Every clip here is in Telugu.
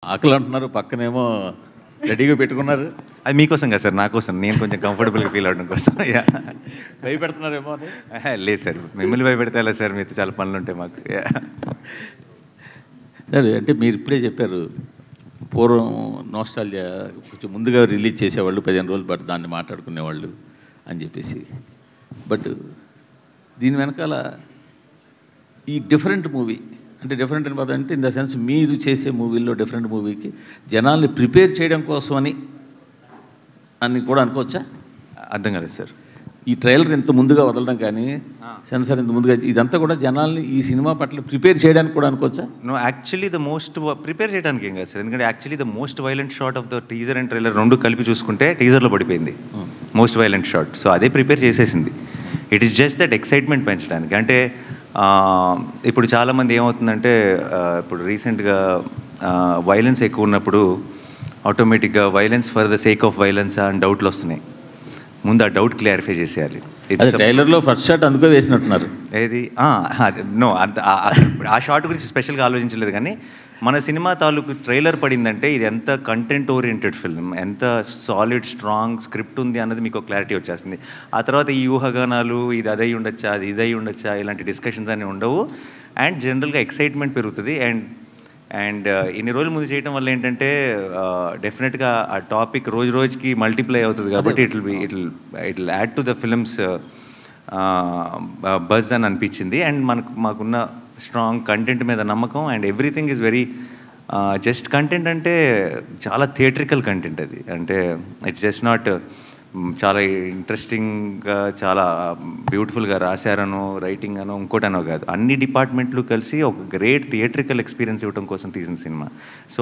ఆకలి అంటున్నారు, పక్కనేమో రెడీగా పెట్టుకున్నారు. అది మీకోసం కదా సార్, నా కోసం. నేను కొంచెం కంఫర్టబుల్గా ఫీల్ అవడం కోసం. భయపెడుతున్నారేమో అని. లేదు సార్, మిమ్మల్ని భయపెడతా లేదు సార్, మీతో చాలా పనులు ఉంటాయి మాకు. సరే, అంటే మీరు ఇప్పుడే చెప్పారు పూర్వం నోస్టాల్జియా కొంచెం ముందుగా రిలీజ్ చేసేవాళ్ళు 15 రోజులు బట్ దాన్ని మాట్లాడుకునేవాళ్ళు అని చెప్పేసి. బట్ దీని వెనకాల ఈ డిఫరెంట్ మూవీ అంటే డిఫరెంట్ అని పదం అంటే ఇన్ ద సెన్స్ మీరు చేసే మూవీల్లో డిఫరెంట్ మూవీకి జనాల్ని ప్రిపేర్ చేయడం కోసమని అని కూడా అనుకోవచ్చా? అర్థం కాలేదు సార్. ఈ ట్రైలర్ ఇంత ముందుగా వదలడం కానీ సెన్సార్ ఇంత ముందుగా ఇదంతా కూడా జనాల్ని ఈ సినిమా పట్ల ప్రిపేర్ చేయడానికి కూడా అనుకోవచ్చా? No, actually the most prepare చేయడానికి ఏం కాదు సార్. ఎందుకంటే actually the most violent shot of the teaser and trailer రెండు కలిపి చూసుకుంటే టీజర్లో పడిపోయింది మోస్ట్ వైలెంట్ షాట్. సో అదే ప్రిపేర్ చేసేసింది. It is just that excitement పెంచడానికి. అంటే ఇప్పుడు చాలామంది ఏమవుతుందంటే ఇప్పుడు రీసెంట్గా వైలెన్స్ ఎక్కువ ఉన్నప్పుడు ఆటోమేటిక్గా violence for the sake of violence అని డౌట్లు వస్తున్నాయి. ముందు ఆ డౌట్ క్లారిఫై చేసేయాలి. ట్రైలర్లో ఫస్ట్ షాట్ అందుకో వేసినట్టున్నారు. ఏది నో, అంత ఆ షాట్ గురించి స్పెషల్గా ఆలోచించలేదు. కానీ మన సినిమా తాలూకు ట్రైలర్ పడిందంటే ఇది ఎంత కంటెంట్ ఓరియంటెడ్ ఫిల్మ్, ఎంత సాలిడ్ స్ట్రాంగ్ స్క్రిప్ట్ ఉంది అన్నది మీకు క్లారిటీ వచ్చేస్తుంది. ఆ తర్వాత ఈ ఊహాగానాలు ఇది అదై ఉండొచ్చా, అది ఇదై ఉండొచ్చా, ఇలాంటి డిస్కషన్స్ అన్నీ ఉండవు. అండ్ జనరల్గా ఎక్సైట్మెంట్ పెరుగుతుంది. అండ్ ఇన్ని రోజుల ముందు చేయడం వల్ల ఏంటంటే డెఫినెట్గా ఆ టాపిక్ రోజు రోజుకి మల్టిప్లై అవుతుంది. కాబట్టి it add to the films buzz అని అనిపించింది. అండ్ మాకున్న స్ట్రాంగ్ కంటెంట్ మీద నమ్మకం and everything is very just content అంటే చాలా థియేట్రికల్ కంటెంట్ అది. అంటే ఇట్స్ జస్ట్ నాట్ చాలా ఇంట్రెస్టింగ్గా చాలా బ్యూటిఫుల్గా రాశారనో రైటింగ్ అనో ఇంకోటనో కాదు. అన్ని డిపార్ట్మెంట్లు కలిసి ఒక గ్రేట్ థియేట్రికల్ ఎక్స్పీరియన్స్ ఇవ్వడం కోసం తీసిన సినిమా. సో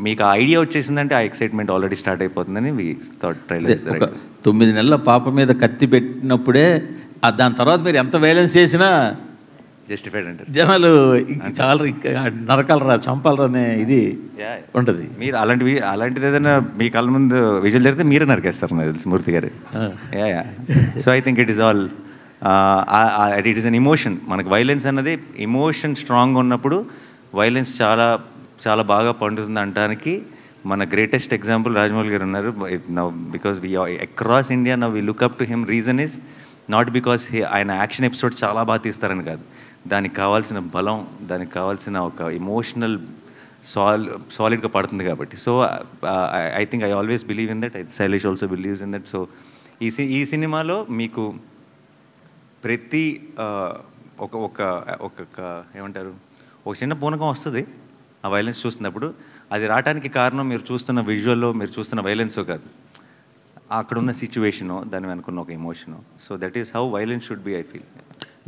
మీకు ఆ ఐడియా వచ్చేసిందంటే ఆ ఎక్సైట్మెంట్ ఆల్రెడీ స్టార్ట్ అయిపోతుందని ట్రైలర్. 9 నెలల పాప మీద కత్తి పెట్టినప్పుడే దాని తర్వాత మీరు ఎంత వైలెన్స్ చేసినా జస్టిఫైడ్ అంటారు జనాలు. చాలా నరకాలరా, చంపాలరా అనే ఇది ఉంటుంది. మీరు అలాంటిది ఏదైనా మీ కళ్ళ ముందు విజువల్ జరిగితే మీరే నరికేస్తారు నాకు తెలుసు మూర్తి గారు. So I think it is all it is an emotion. మనకు వైలెన్స్ అన్నది ఎమోషన్ స్ట్రాంగ్ ఉన్నప్పుడు వైలెన్స్ చాలా చాలా బాగా పండుతుంది అనడానికి మన గ్రేటెస్ట్ ఎగ్జాంపుల్ రాజమౌళి గారు ఉన్నారు. Now because we across India now we look up to him. Reason is not because ఆయన యాక్షన్ ఎపిసోడ్ చాలా బాగా తీస్తారని కాదు, దానికి కావాల్సిన బలం, దానికి కావాల్సిన ఒక ఎమోషనల్ సాలిడ్గా పడుతుంది కాబట్టి. So I think I always believe in that. Shailesh also believes in that. So ఈ సినిమాలో మీకు ప్రతి ఒక ఏమంటారు ఒక చిన్న పూనకం వస్తుంది ఆ వైలెన్స్ చూస్తున్నప్పుడు. అది రావడానికి కారణం మీరు చూస్తున్న విజువల్లో మీరు చూస్తున్న వైలెన్సో కాదు, అక్కడున్న సిచ్యువేషను, దాని వెనుకున్న ఒక emotion. So that is how violence should be I feel.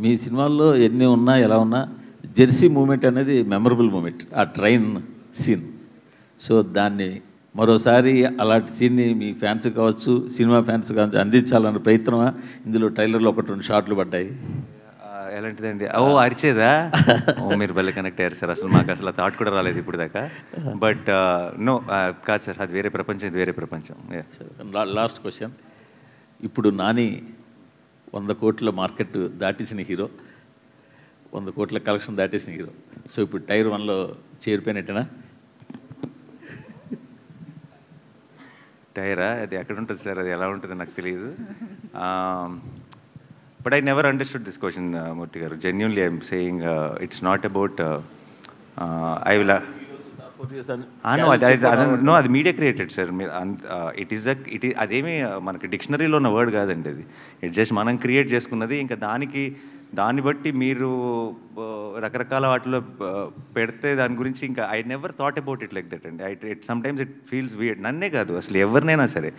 మీ సినిమాల్లో ఎన్ని ఉన్నా ఎలా ఉన్నా జెర్సీ మూమెంట్ అనేది మెమరబుల్ మూమెంట్, ఆ ట్రైన్ సీన్. సో దాన్ని మరోసారి అలాంటి సీన్ని మీ ఫ్యాన్స్ కావచ్చు, సినిమా ఫ్యాన్స్ కావచ్చు అందించాలన్న ప్రయత్నమా? ఇందులో ట్రైలర్లో 1-2 షాట్లు పడ్డాయి. ఎలాంటిదండి? అరిచేదా? మీరు భలే కనెక్ట్ అయ్యారు సార్. మాకు అసలు థాట్ కూడా రాలేదు ఇప్పుడు దాకా. బట్ నో, కాదు సార్, అది వేరే ప్రపంచం, ఇది వేరే ప్రపంచం. Last question. ఇప్పుడు నాని 100 కోట్ల మార్కెట్ దాటేసిన హీరో, 100 కోట్ల కలెక్షన్ దాటేసిన హీరో. సో ఇప్పుడు టైర్ 1లో చేరిపోయినట్టేనా? టైరా? అది ఎక్కడ ఉంటుంది సార్, అది ఎలా ఉంటుందో నాకు తెలియదు. But I never understood this question, Murthy garu. Genuinely, I'm saying it's not about. I will. No, అది media created sir. It is అదేమి మనకి డిక్షనరీలో ఉన్న వర్డ్ కాదండి అది. ఇట్ జస్ట్ మనం క్రియేట్ చేసుకున్నది. ఇంకా దాన్ని బట్టి మీరు రకరకాల వాటిలో పెడితే దాని గురించి ఇంకా I never thought about it like that అండి. Sometimes it feels weird. నన్నే కాదు, అసలు ఎవరినైనా సరే.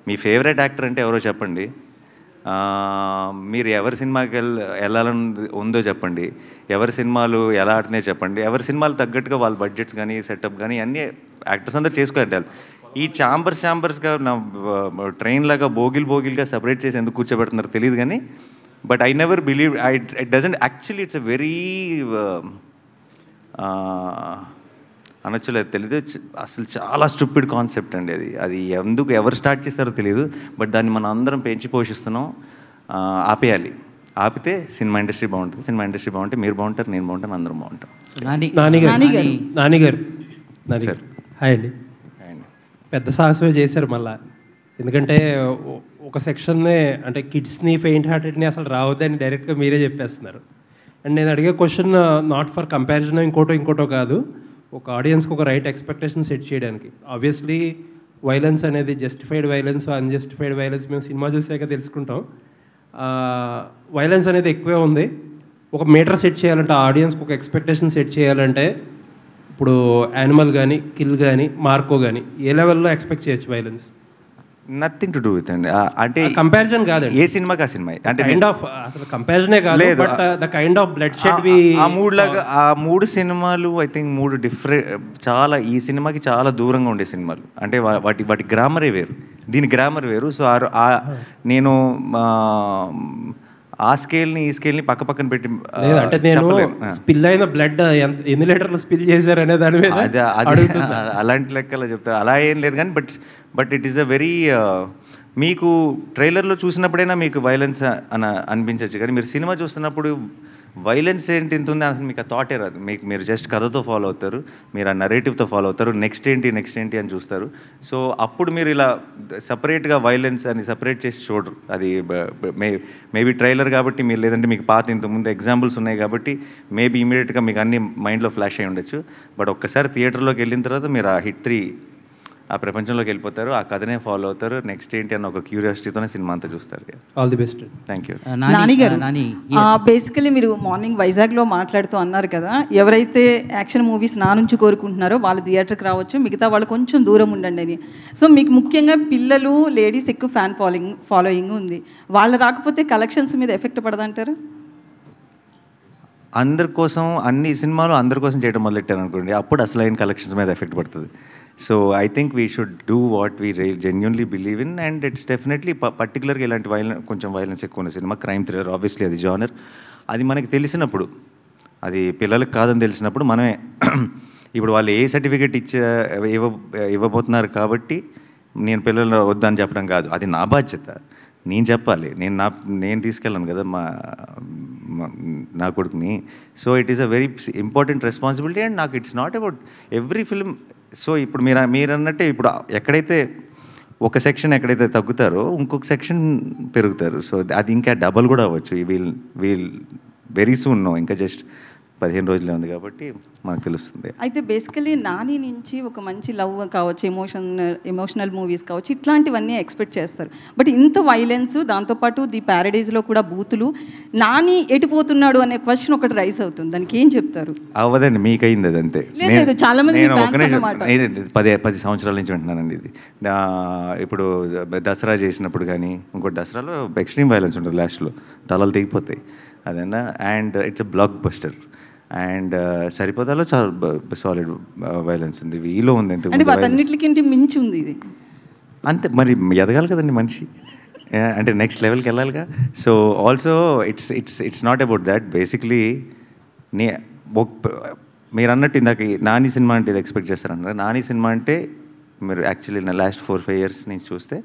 మీ ఫేవరెట్ యాక్టర్ అంటే ఎవరో చెప్పండి, మీరు ఎవరి సినిమాకి వెళ్ళాలని ఉందో చెప్పండి, ఎవరి సినిమాలు ఎలా ఆడుతున్నాయో చెప్పండి, ఎవరి సినిమాలు తగ్గట్టుగా వాళ్ళ బడ్జెట్స్ కానీ సెటప్ కానీ అన్నీ యాక్టర్స్ అందరూ చేసుకోవాలి. ఈ ఛాంబర్స్గా నా ట్రైన్ లాగా బోగిల్గా సపరేట్ చేసి ఎందుకు కూర్చోబెడుతున్నారో తెలియదు. కానీ but I never believe it doesn't actually. It's a very అనొచ్చులేదు తెలీదు, అసలు చాలా స్టూపిడ్ కాన్సెప్ట్ అండి అది ఎవరు స్టార్ట్ చేస్తారో తెలియదు. బట్ దాన్ని మనం అందరం పెంచి పోషిస్తున్నాం. ఆపేయాలి. ఆపితే సినిమా ఇండస్ట్రీ బాగుంటుంది, సినిమా ఇండస్ట్రీ బాగుంటే మీరు బాగుంటారు, నేను బాగుంటాను, అందరం బాగుంటాం. నానిగారు సార్ హాయ్ అండి. పెద్ద సాహసమే చేశారు మళ్ళా. ఎందుకంటే ఒక సెక్షన్నే అంటే కిడ్స్ని పెయింట్ హార్టెడ్ని అసలు రావద్దని డైరెక్ట్గా మీరే చెప్పేస్తున్నారు. అండ్ నేను అడిగే క్వశ్చన్ నాట్ ఫర్ కంపారిజన్ ఇంకోటో కాదు, ఒక ఆడియన్స్కి ఒక రైట్ ఎక్స్పెక్టేషన్ సెట్ చేయడానికి. ఆబ్వియస్లీ వైలెన్స్ అనేది జస్టిఫైడ్ వైలెన్స్, అన్జస్టిఫైడ్ వైలెన్స్ మేము సినిమా చూసాక తెలుసుకుంటాం. వైలెన్స్ అనేది ఎక్కువే ఉంది. ఒక మీటర్ సెట్ చేయాలంటే ఆడియన్స్కి ఒక ఎక్స్పెక్టేషన్ సెట్ చేయాలంటే ఇప్పుడు యానిమల్ కానీ, కిల్ కానీ, మార్కో కానీ ఏ లెవెల్లో ఎక్స్పెక్ట్ చేయొచ్చు violence? Nothing to do with అండి. అంటే కంపారిజన్ కాదు, ఏ సినిమాకి ఆ సినిమా అంటే కైండ్ ఆఫ్ అసలు కంపారిజనే కాదు, but the kind of blood shed ఆ మూడు లాగా ఆ 3 సినిమాలు ఐ థింక్ 3 డిఫరెంట్, చాలా ఈ సినిమాకి చాలా దూరంగా ఉండే సినిమాలు. అంటే వాటి గ్రామరే వేరు, దీని గ్రామర్ వేరు. సో నేను ఆ స్కేల్ని ఈ స్కేల్ని పక్క పక్కన పెట్టి అంటే నేను స్పిల్ అయిన బ్లడ్ ఎన్ని లీటర్లు స్పిల్ చేశారు అనే దాని మీద అలాంటి లెక్కలో చెప్తారు. అలా ఏం లేదు కానీ but it is a very, మీకు ట్రైలర్లో చూసినప్పుడైనా మీకు వైలెన్స్ అనిపించవచ్చు, కానీ మీరు సినిమా చూస్తున్నప్పుడు వైలెన్స్ ఏంటి ఇంత ఉంది అసలు మీకు ఆ థాటే రాదు. మీరు జస్ట్ కథతో ఫాలో అవుతారు, మీరు ఆ నరేటివ్తో ఫాలో అవుతారు, నెక్స్ట్ ఏంటి అని చూస్తారు. సో అప్పుడు మీరు ఇలా సపరేట్గా వైలెన్స్ అని సపరేట్ చేసి చూడరు. అది మేబీ ట్రైలర్ కాబట్టి మీరు, లేదంటే మీకు పాత ఇంతకుముందు ఎగ్జాంపుల్స్ ఉన్నాయి కాబట్టి మేబీ ఇమీడియట్గా మీకు అన్ని మైండ్లో ఫ్లాష్ అయి ఉండొచ్చు. బట్ ఒక్కసారి థియేటర్లోకి వెళ్ళిన తర్వాత మీరు ఆ హిట్ 3 ఆ ప్రపంచంలోకి వెళ్ళిపోతారు, ఆ కథనే ఫాలో అవుతారు, నెక్స్ట్ ఏంటి అన్న ఒక క్యూరియాసిటీతోనే సినిమా అంతా చూస్తారు. All the best. Thank you. Basically మీరు మార్నింగ్ వైజాగ్లో మాట్లాడుతూ అన్నారు కదా, ఎవరైతే యాక్షన్ మూవీస్ నా నుంచి కోరుకుంటున్నారో వాళ్ళు థియేటర్కి రావచ్చు, మిగతా వాళ్ళు కొంచెం దూరం ఉండండి అని. సో మీకు ముఖ్యంగా పిల్లలు, లేడీస్ ఎక్కువ ఫ్యాన్ ఫాలోయింగ్ ఉంది, వాళ్ళు రాకపోతే కలెక్షన్స్ మీద ఎఫెక్ట్ పడదంటారు? అందరి కోసం అన్ని సినిమాలు అందరి కోసం చేయడం మొదలెట్టారు అనుకోండి, అప్పుడు అసలైన కలెక్షన్స్ మీద ఎఫెక్ట్ పడుతుంది. So I think we should do what we genuinely believe in, and it's definitely పర్టికులర్గా ఇలాంటి కొంచెం వైలెన్స్ ఎక్కువ ఉన్న సినిమా, క్రైమ్ థ్రిల్లర్, ఆబ్వియస్లీ అది జానర్. అది మనకి తెలిసినప్పుడు, అది పిల్లలకు కాదని తెలిసినప్పుడు మనమే ఇప్పుడు వాళ్ళు ఏ సర్టిఫికేట్ ఇవ్వబోతున్నారు కాబట్టి నేను పిల్లలు వద్దని చెప్పడం కాదు, అది నా బాధ్యత, నేను చెప్పాలి, నేను తీసుకెళ్ళాను కదా నా కొడుకుని. So it is a very important responsibility, and నాకు it's not about every film. So ఇప్పుడు మీరు అన్నట్టే, ఇప్పుడు ఎక్కడైతే ఒక సెక్షన్ ఎక్కడైతే తగ్గుతారో ఇంకొక సెక్షన్ పెరుగుతారు. సో అది ఇంకా డబల్ కూడా అవ్వచ్చు. వీల్ వెరీ సూన్ నో, ఇంకా జస్ట్ 15 రోజులే ఉంది కాబట్టి మనకు తెలుస్తుంది. అయితే బేసికలీ నాని నుంచి ఒక మంచి లవ్ కావచ్చు, ఎమోషనల్ మూవీస్ కావచ్చు, ఇట్లాంటివన్నీ ఎక్స్పెక్ట్ చేస్తారు. బట్ ఇంత వైలెన్స్, దాంతోపాటు ది ప్యారడైజ్లో కూడా బూతులు, నాని ఎటుపోతున్నాడు అనే క్వశ్చన్ ఒకటి రైస్ అవుతుంది, దానికి ఏం చెప్తారు? అవ్వదండి, మీకైంది అదంతే. లేదు, చాలా మంది 10 సంవత్సరాల నుంచి వింటున్నానండి ఇది. ఇప్పుడు దసరా చేసినప్పుడు కానీ, ఇంకోటి దసరాలో ఎక్స్ట్రీమ్ వైలెన్స్ ఉంటుంది, లాస్ట్లో తలలు తెగిపోతాయి అదన్నా, and it's a blockbuster. And సరిపోదాలో చాలా సాలిడ్ వైలెన్స్ ఉంది, వీలో ఉంది, అన్నిటికంటే మించి ఉంది ఇది. అంతే, మరి ఎదగాలి కదండి మనిషి, అంటే నెక్స్ట్ లెవెల్కి వెళ్ళాలిగా. So also it's not about that. Basically మీరు అన్నట్టు ఇందాక నాని సినిమా అంటే ఇది ఎక్స్పెక్ట్ చేస్తారన్నారు. నాని సినిమా అంటే మీరు యాక్చువల్లీ నా లాస్ట్ 4-5 years నుంచి చూస్తే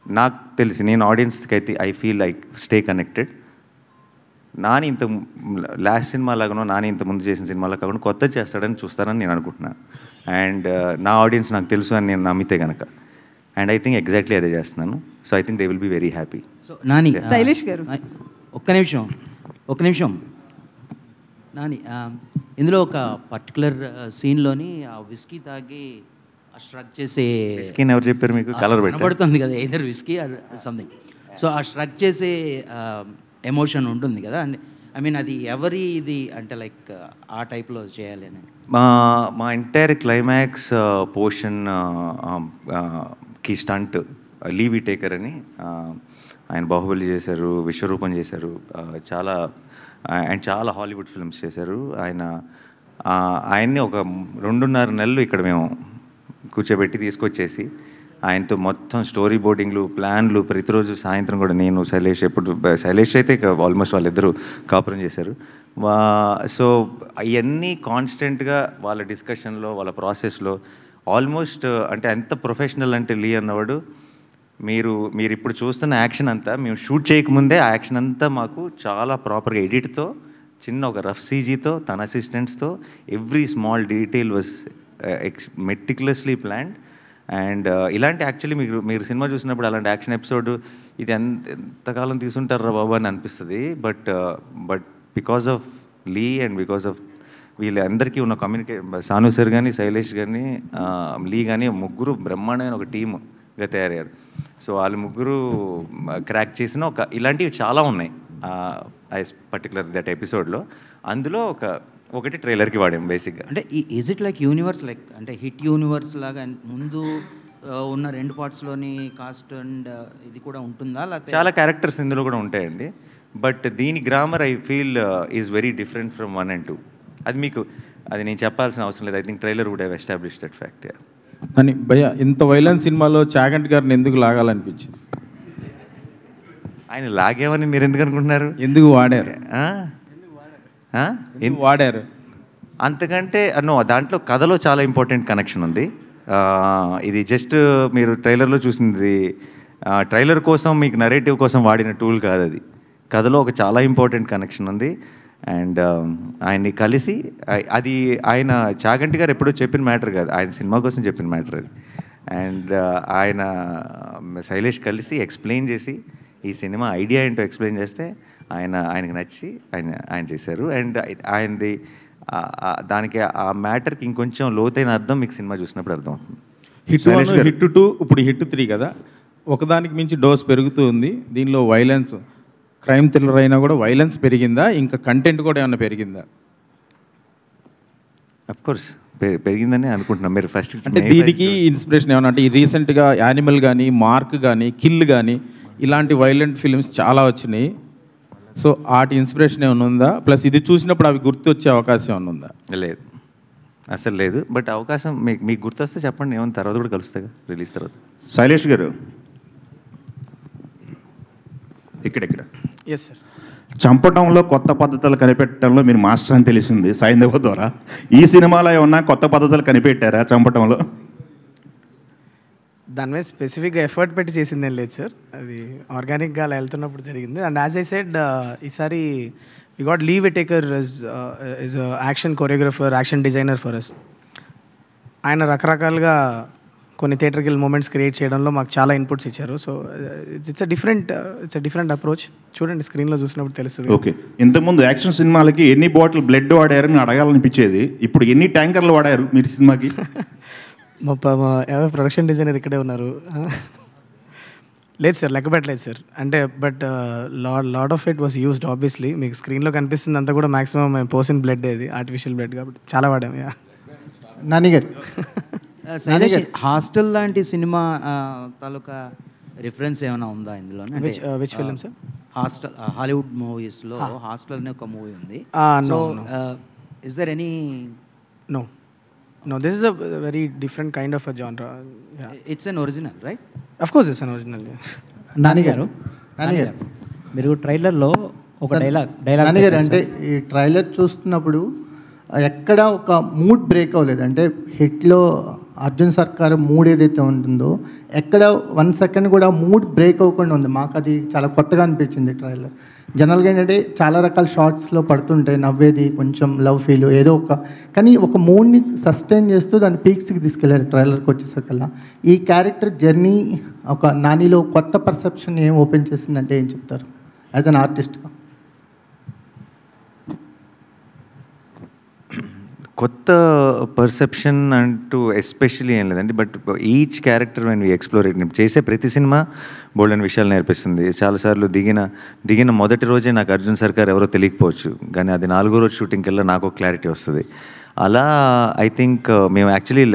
నాకు తెలిసి, నేను ఆడియన్స్కి అయితే I feel like stay connected. Nani ఇంత లాస్ట్ సినిమా లాగానో, నాని ఇంత ముందు చేసిన సినిమాలో కాకుండా కొత్త చేస్తాడని చూస్తారని నేను అనుకుంటున్నాను. అండ్ నా ఆడియన్స్ నాకు తెలుసు అని నేను నమ్మితే కనుక, అండ్ ఐ థింక్ ఎగ్జాక్ట్లీ అదే చేస్తున్నాను. So I think they will be very happy. So Nani, Shailesh garu ఒక్క నిమిషం నాని, ఇందులో ఒక పర్టికులర్ సీన్లోని ఆ విస్కీ తాగి ఆ స్ట్రక్ చేసే, విస్కీని ఎవరు చెప్పారు మీకు? కలర్ పడుతుంది కదా, either whisky or something. So ఆ స్ట్రక్ చేసే ఎమోషన్ ఉంటుంది కదా, ఐ మీన్ అది ఎవరి ఇది అంటే లైక్ ఆ టైప్లో చేయాలి అని. మా ఎంటైర్ క్లైమాక్స్ పోర్షన్ కి స్టంట్ లీవీ టేకర్ అని ఆయన బాహుబలి చేశారు, విశ్వరూపం చేశారు, చాలా హాలీవుడ్ ఫిల్మ్స్ చేశారు. ఆయన్ని ఒక 2.5 నెలలు ఇక్కడ మేము కూర్చోబెట్టి తీసుకొచ్చేసి ఆయనతో మొత్తం స్టోరీ బోర్డింగ్లు, ప్లాన్లు, ప్రతిరోజు సాయంత్రం కూడా నేను, శైలేష్ అయితే ఆల్మోస్ట్ వాళ్ళిద్దరూ కాపురం చేశారు. సో అవన్నీ కాన్స్టెంట్గా వాళ్ళ డిస్కషన్లో, వాళ్ళ ప్రాసెస్లో ఆల్మోస్ట్, అంటే ఎంత ప్రొఫెషనల్ అంటే లీ అన్నవాడు మీరు ఇప్పుడు చూస్తున్న యాక్షన్ అంతా మేము షూట్ చేయకముందే ఆ యాక్షన్ అంతా మాకు చాలా ప్రాపర్గా ఎడిట్తో, చిన్న ఒక రఫ్ సీజీతో, తన అసిస్టెంట్స్తో every small detail was meticulously planned. And ఇలాంటి యాక్చువల్లీ మీరు సినిమా చూసినప్పుడు అలాంటి యాక్షన్ ఎపిసోడ్ ఇది ఎంతకాలం తీసుంటారా బాబు అని అనిపిస్తుంది. But because of Lee and because of వీళ్ళందరికీ ఉన్న సాను సార్ కానీ, శైలేష్ కానీ, లీ కానీ ముగ్గురు బ్రహ్మాండమైన ఒక టీమ్గా తయారయ్యారు. సో వాళ్ళు ముగ్గురు క్రాక్ చేసిన ఇలాంటివి చాలా ఉన్నాయి పర్టికులర్ దట్ ఎపిసోడ్లో. అందులో ఒకటి ట్రైలర్కి వాడాం బేసిక్గా. అంటే is it like universe, like అంటే హిట్ యూనివర్స్ లాగా ముందు ఉన్న 2 పార్ట్స్లోని కాస్ట్ అండ్ ఇది కూడా ఉంటుందా? చాలా క్యారెక్టర్స్ ఇందులో కూడా ఉంటాయండి. బట్ దీని grammar I feel is very different from 1 and 2. అది నేను చెప్పాల్సిన అవసరం లేదు. I think trailer would have establish that fact. అని భయ్య, ఇంత వైలెన్స్ సినిమాలో చాగంటి గారిని ఎందుకు లాగాలనిపించింది? ఆయన లాగేమని మీరు ఎందుకు అనుకుంటున్నారు? ఎందుకు వాడారు? వాడారు అంతకంటే దాంట్లో కథలో చాలా ఇంపార్టెంట్ కనెక్షన్ ఉంది. ఇది జస్ట్ మీరు ట్రైలర్లో చూసింది ట్రైలర్ కోసం మీకు నరేటివ్ కోసం వాడిన టూల్ కాదు. అది కథలో ఒక చాలా ఇంపార్టెంట్ కనెక్షన్ ఉంది. అండ్ ఆయన్ని కలిసి అది ఆయన చాగంటి గారు ఎప్పుడూ చెప్పిన మ్యాటర్ కాదు, ఆయన సినిమా కోసం చెప్పిన మ్యాటర్ అది. అండ్ ఆయన శైలేష్ కలిసి ఎక్స్ప్లెయిన్ చేసి ఈ సినిమా ఐడియా ఏంటో ఎక్స్ప్లెయిన్ చేస్తే ఆయనకు నచ్చి ఆయన చేశారు. అండ్ ఆయనది దానికి ఆ మ్యాటర్కి ఇంకొంచెం లోతైన అర్థం మీకు సినిమా చూసినప్పుడు అర్థం అవుతుంది. హిట్ 1, హిట్ 2, ఇప్పుడు హిట్ 3 కదా, ఒకదానికి మించి డోస్ పెరుగుతూ ఉంది. దీనిలో వైలెన్స్, క్రైమ్ థ్రిల్లర్ అయినా కూడా వైలెన్స్ పెరిగిందా? ఇంకా కంటెంట్ కూడా ఏమన్నా పెరిగిందా? అఫ్కోర్స్ పెరిగిందని అనుకుంటున్నాం. మీరు ఫస్ట్ అంటే దీనికి ఇన్స్పిరేషన్ ఏమన్నా అంటే ఈ రీసెంట్గా యానిమల్ కానీ, మార్క్ కానీ, కిల్ కానీ ఇలాంటి వైలెంట్ ఫిల్మ్స్ చాలా వచ్చినాయి. సో వాటి ఇన్స్పిరేషన్ ఏమైనా ఉందా? ప్లస్ ఇది చూసినప్పుడు అవి గుర్తు వచ్చే అవకాశం ఏమైనా ఉందా? లేదు, అసలు లేదు. బట్ అవకాశం మీకు గుర్తొస్తే చెప్పండి, ఏమైనా తర్వాత కూడా కలుస్తాగా రిలీజ్ తర్వాత. శైలేష్ గారు ఇక్కడ ఎస్ సార్. చంపటంలో కొత్త పద్ధతులు కనిపెట్టడంలో మీరు మాస్టర్ అని తెలిసింది సైంధవ ద్వారా. ఈ సినిమాలో ఏమన్నా కొత్త పద్ధతులు కనిపెట్టారా చంపటంలో? దాని మీద స్పెసిఫిక్గా ఎఫర్ట్ పెట్టి చేసింది ఏం లేదు సార్, అది ఆర్గానిక్గా అలా వెళ్తున్నప్పుడు జరిగింది. అండ్ యాజ్ ఐ సెడ్, ఈసారి we got Lee Whitaker is action choreographer, action designer for us. ఆయన రకరకాలుగా కొన్ని థియేటర్కిల్ మూమెంట్స్ క్రియేట్ చేయడంలో మాకు చాలా ఇన్పుట్స్ ఇచ్చారు. So it's a different approach. చూడండి, స్క్రీన్లో చూసినప్పుడు తెలుస్తుంది. ఓకే, ఇంతకుముందు యాక్షన్ సినిమాలకి ఎన్ని బాటిల్ బ్లడ్ వాడారని అడగాలనిపించేది, ఇప్పుడు ఎన్ని ట్యాంకర్లు వాడారు మీరు సినిమాకి? మా ప్రొడక్షన్ డిజైనర్ ఇక్కడే ఉన్నారు. లేదు సార్, లెక్క పెట్టలేదు సార్. అంటే but lot of it was used. Obviously మీకు స్క్రీన్లో కనిపిస్తుంది అంతా కూడా మ్యాక్సిమం మేము పోసిన బ్లడ్, అది ఆర్టిఫిషియల్ బ్లడ్ కాబట్టి చాలా వాడాము. నాని గారు, హాస్టల్ లాంటి సినిమా తాలూకా రిఫరెన్స్ ఏమైనా ఉందా ఇందులో? Which film sir? Hostel, Hollywood మూవీస్లో హాస్టల్ అనే ఒక మూవీ ఉంది. So is there any? No, this is a very different kind of a genre. Yeah. It's an original, right? Of course it's an original, yes. Nani గారు మీరు ట్రైలర్లో ఒక డైలాగ్ నాని గారు అంటే ఈ ట్రైలర్ చూస్తున్నప్పుడు ఎక్కడ ఒక మూడ్ బ్రేక్ అవ్వలేదు. అంటే హిట్లో అర్జున్ సర్కార్ మూడ్ ఏదైతే ఉంటుందో ఎక్కడ 1 సెకండ్ కూడా మూడ్ బ్రేక్ అవ్వకుండా ఉంది. మాకు అది చాలా కొత్తగా అనిపించింది ట్రైలర్. జనరల్గా ఏంటంటే చాలా రకాల షార్ట్స్లో పడుతుంటాయి, నవ్వేది, కొంచెం లవ్ ఫీల్ ఏదో కానీ ఒక మూడ్ని సస్టైన్ చేస్తూ దాన్ని పీక్స్కి తీసుకెళ్ళారు ట్రైలర్కి వచ్చేసరికల్లా. ఈ క్యారెక్టర్ జర్నీ ఒక నానిలో కొత్త పర్సెప్షన్ ఏం ఓపెన్ చేసిందంటే ఏం చెప్తారు యాజ్ అన్ ఆర్టిస్ట్గా? కొత్త పర్సెప్షన్ అంటూ ఎస్పెషల్లీ ఏం లేదండి. But each character when we explore చేసే ప్రతి సినిమా బోల్డెన్ విషయాలు నేర్పిస్తుంది. చాలాసార్లు దిగిన మొదటి రోజే నాకు అర్జున్ సర్కార్ ఎవరో తెలియకపోవచ్చు, కానీ అది 4వ రోజు షూటింగ్కి వెళ్ళి నాకు క్లారిటీ వస్తుంది. అలా ఐ థింక్ మేము యాక్చువల్లీ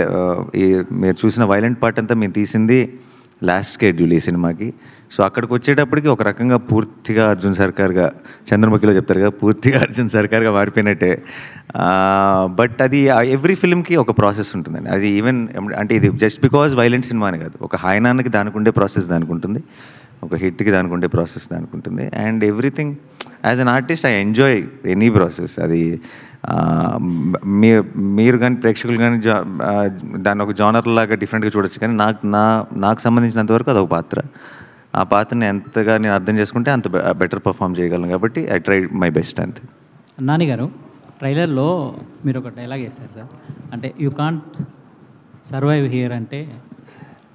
మీరు చూసిన వైలెంట్ పార్ట్ అంతా మేము తీసింది లాస్ట్ స్కెడ్యూల్ ఈ సినిమాకి. సో అక్కడికి వచ్చేటప్పటికి ఒక రకంగా పూర్తిగా అర్జున్ సర్కార్గా, చంద్రముఖిలో చెప్తారు కదా, పూర్తిగా అర్జున్ సర్కార్గా మారిపోయినట్టే. బట్ అది ఎవ్రీ ఫిల్మ్కి ఒక ప్రాసెస్ ఉంటుందండి. అది ఈవెన్ అంటే ఇది జస్ట్ బికాజ్ వైలెంట్ సినిమా అని కాదు, ఒక హాయనాన్నకి దానికి ఉండే ప్రాసెస్ దానికి ఉంటుంది, ఒక హిట్కి దానికి ఉండే ప్రాసెస్ దానికి ఉంటుంది. And everything as an artist I enjoy any process. అది మీరు కానీ ప్రేక్షకులు కానీ దాన్ని ఒక జానర్ లాగా డిఫరెంట్గా చూడొచ్చు, కానీ నాకు సంబంధించినంతవరకు అదొక పాత్ర. ఆ పాత్రని ఎంతగా నేను అర్థం చేసుకుంటే అంత బెటర్ పర్ఫామ్ చేయగలను, కాబట్టి ఐ ట్రై మై బెస్ట్ అంతే. నాని గారు, ట్రైలర్లో మీరు ఒక డైలాగ్ వేస్తారు సార్, అంటే యూ కాంట్ సర్వైవ్ హియర్ అంటే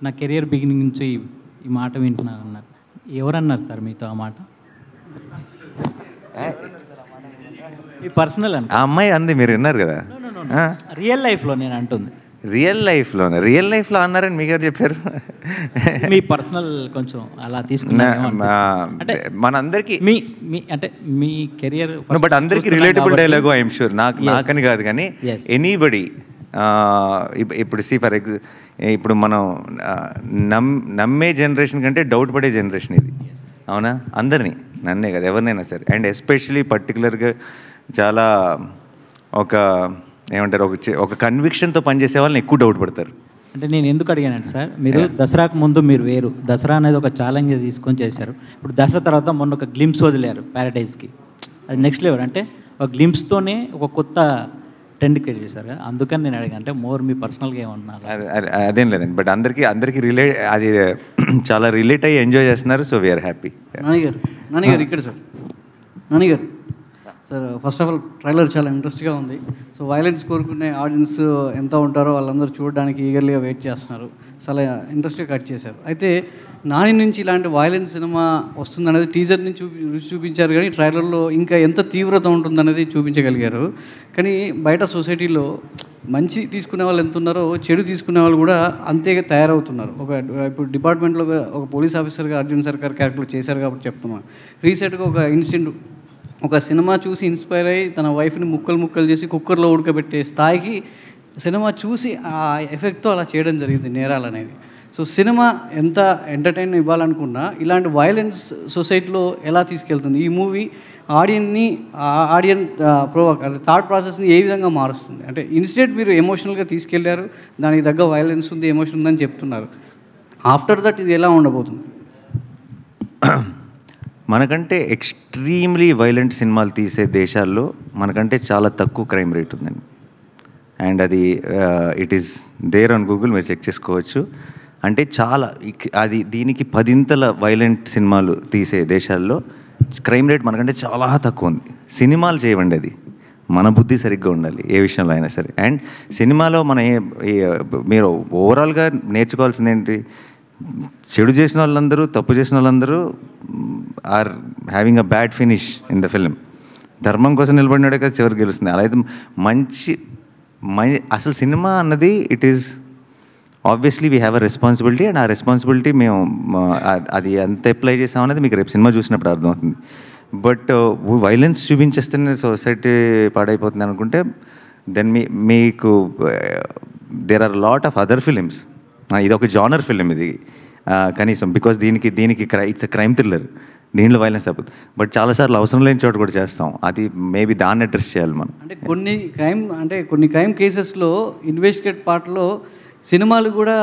నా కెరియర్ బిగినింగ్ నుంచి ఈ మాట వింటున్నాను అన్నారు. ఎవరన్నారు సార్ మీతో ఆ మాట? ఈ పర్సనల్ అంటే ఆ అమ్మాయి అంది, మీరు విన్నారు కదా. రియల్ లైఫ్లో నేను అంటుంది. రియల్ లైఫ్లో అన్నారని మీకు ఎవరు చెప్పారు? మీ పర్సనల్ కొంచెం అలా తీసుకున్నాను అంటే మనందరికీ మీ అంటే మీ కెరియర్ బట్ అందరికీ రిలేటబుల్ డైలాగు ఐఎమ్ షూర్. నాకని కాదు కానీ ఎనీబడి ఇప్పుడు ఇప్పుడు మనం నమ్మే జనరేషన్ కంటే డౌట్ పడే జనరేషన్ ఇది, అవునా? అందరినీ, నన్నే కదా, ఎవరినైనా సరే. అండ్ ఎస్పెషలీ పర్టికులర్గా చాలా ఏమంటారు, ఒక కన్విక్షన్తో పనిచేసే వాళ్ళని ఎక్కువ డౌట్ పడతారు. అంటే నేను ఎందుకు అడిగానంటే సార్, మీరు దసరాకు ముందు మీరు వేరు, దసరా అనేది ఒక ఛాలెంజ్ తీసుకొని చేశారు. ఇప్పుడు దసరా తర్వాత మొన్న ఒక గ్లింప్స్ వదిలేరు ప్యారడైజ్కి, అది నెక్స్ట్ లెవెల్. అంటే ఒక గ్లింప్స్తోనే ఒక కొత్త ట్రెండ్ క్రియేట్ చేశారు కదా, అందుకని నేను అడిగాను. అంటే మోర్ మీ పర్సనల్గా ఏమన్నారు? అదేం లేదండి, బట్ అందరికీ రిలేట్, అది చాలా రిలేట్ అయ్యి ఎంజాయ్ చేస్తున్నారు. So we're happy. నాన్నగారు ఇక్కడ సార్, నాన్నగారు sir, first of all trailer చాలా ఇంట్రెస్ట్గా ఉంది. సో వైలెన్స్ కోరుకునే ఆడియన్స్ ఎంత ఉంటారో వాళ్ళందరూ చూడడానికి ఈగర్లీగా వెయిట్ చేస్తున్నారు. చాలా ఇంట్రెస్ట్గా కట్ చేశారు. అయితే నాని నుంచి ఇలాంటి వైలెన్స్ సినిమా వస్తుందనేది టీజర్ నుంచి చూపించారు, కానీ ట్రైలర్లో ఇంకా ఎంత తీవ్రత ఉంటుందనేది చూపించగలిగారు. కానీ బయట సొసైటీలో మంచి తీసుకునే వాళ్ళు ఎంత ఉన్నారో చెడు తీసుకునే వాళ్ళు కూడా అంతే తయారవుతున్నారు. ఇప్పుడు డిపార్ట్మెంట్లో ఒక పోలీస్ ఆఫీసర్గా అర్జున్ సర్కార్ క్యారెక్టర్ చేశారు కాబట్టి చెప్తున్నాను. రీసెంట్గా ఒక ఇన్సిడెంట్, ఒక సినిమా చూసి ఇన్స్పైర్ అయ్యి తన వైఫ్ని ముక్కలు చేసి కుక్కర్లో ఉడకబెట్టే స్థాయికి సినిమా చూసి ఆ ఎఫెక్ట్తో అలా చేయడం జరిగింది నేరాలు అనేది. సో సినిమా ఎంత ఎంటర్టైన్ ఇవ్వాలనుకున్నా ఇలాంటి వైలెన్స్ సొసైటీలో ఎలా తీసుకెళ్తుంది? ఈ మూవీ ఆడియన్ థాట్ ప్రాసెస్ని ఏ విధంగా మారుస్తుంది? అంటే ఇన్స్టెంట్ మీరు ఎమోషనల్గా తీసుకెళ్లారు, దానికి తగ్గ వైలెన్స్ ఉంది, ఎమోషన్ ఉందని చెప్తున్నారు. ఆఫ్టర్ దట్ ఇది ఎలా ఉండబోతుంది? మనకంటే ఎక్స్ట్రీమ్లీ వైలెంట్ సినిమాలు తీసే దేశాల్లో మనకంటే చాలా తక్కువ క్రైమ్ రేట్ ఉందండి. అండ్ అది it is there on Google, మీరు చెక్ చేసుకోవచ్చు. అంటే చాలా దీనికి 10 వైలెంట్ సినిమాలు తీసే దేశాల్లో క్రైమ్ రేట్ మనకంటే చాలా తక్కువ ఉంది. సినిమాలు చేయవండి, అది మన బుద్ధి సరిగ్గా ఉండాలి ఏ విషయంలో అయినా సరే. అండ్ సినిమాలో మీరు ఓవరాల్గా నేర్చుకోవాల్సింది ఏంటి? చెడు చేసిన వాళ్ళందరూ, తప్పు చేసిన వాళ్ళందరూ are having a bad finish in the film. ధర్మం కోసం నిలబడినాడే కదా చివరికి గెలుస్తుంది. అలా అయితే అసలు సినిమా అన్నది it is obviously we have a responsibility. And ఆ రెస్పాన్సిబిలిటీ మేము అది ఎంత అప్లై చేసామనేది మీకు రేపు సినిమా చూసినప్పుడు అర్థమవుతుంది. బట్ వైలెన్స్ చూపించేస్తేనే సొసైటీ పాడైపోతుంది అనుకుంటే దెన్ మీకు there are lot of other films. ఇది ఒక జానర్ ఫిలిం ఇది కనీసం, బికాస్ దీనికి ఇట్స్ అ క్రైమ్ థ్రిల్లర్, దీంట్లో వైలెన్స్ తప్పదు. బట్ చాలాసార్లు అవసరం లేని చోట కూడా చేస్తాం, అది మేబీ దాన్ని అడ్రస్ చేయాలి మనం. అంటే కొన్ని క్రైమ్ కేసెస్లో ఇన్వెస్టిగేట్ పార్ట్లో సినిమాలు కూడా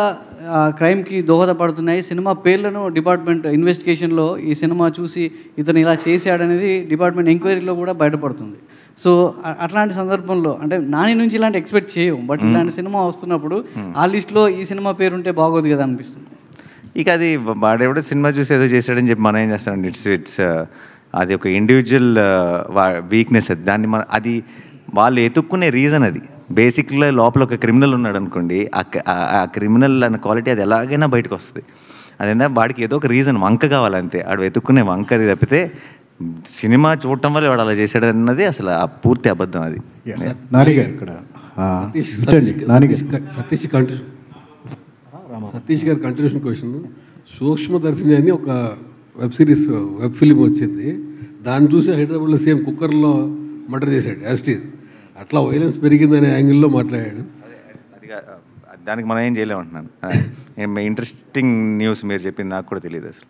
క్రైమ్కి దోహదపడుతున్నాయి. సినిమా పేర్లను డిపార్ట్మెంట్ ఇన్వెస్టిగేషన్లో ఈ సినిమా చూసి ఇతను ఇలా చేశాడనేది డిపార్ట్మెంట్ ఎంక్వైరీలో కూడా బయటపడుతుంది. సో అట్లాంటి సందర్భంలో అంటే నాని నుంచి ఇలాంటి ఎక్స్పెక్ట్ చేయము, బట్ ఇలాంటి సినిమా వస్తున్నప్పుడు ఆ లిస్ట్లో ఈ సినిమా పేరు ఉంటే బాగోదు కదా అనిపిస్తుంది. ఇక అది వాడెవడో సినిమా చూసి ఏదో చేశాడని చెప్పి మనం ఏం చేస్తామండి? ఇట్స్ అది ఒక ఇండివిజువల్ వీక్నెస్. అది అది వాళ్ళు ఎతుక్కునే రీజన్. అది బేసిక్గా లోపల ఒక క్రిమినల్ ఉన్నాడు అనుకోండి, ఆ క్రిమినల్ అన్న క్వాలిటీ అది ఎలాగైనా బయటకు వస్తుంది. అదేంటే వాడికి ఏదో ఒక రీజన్, వంక కావాలంతే. వాడు వెతుక్కునే వంక అది తప్పితే సినిమా చూడటం వల్ల వాడు అలా చేశాడు అన్నది అసలు ఆ పూర్తి అబద్ధం. అది సతీష్ గారి కంటిన్యూషన్ క్వశ్చన్. సూక్ష్మదర్శిని అని ఒక వెబ్ సిరీస్, వెబ్ ఫిలిం వచ్చింది. దాన్ని చూసి హైదరాబాద్లో సేమ్ కుక్కర్లో మర్డర్ చేశాడు యాస్టీజ్. అట్లా వైలెన్స్ పెరిగిందనే యాంగిల్లో మాట్లాడాడు. దానికి మనం ఏం చేయలేమంటున్నాను. ఇంట్రెస్టింగ్ న్యూస్ మీరు చెప్పింది నాకు కూడా తెలియదు అసలు.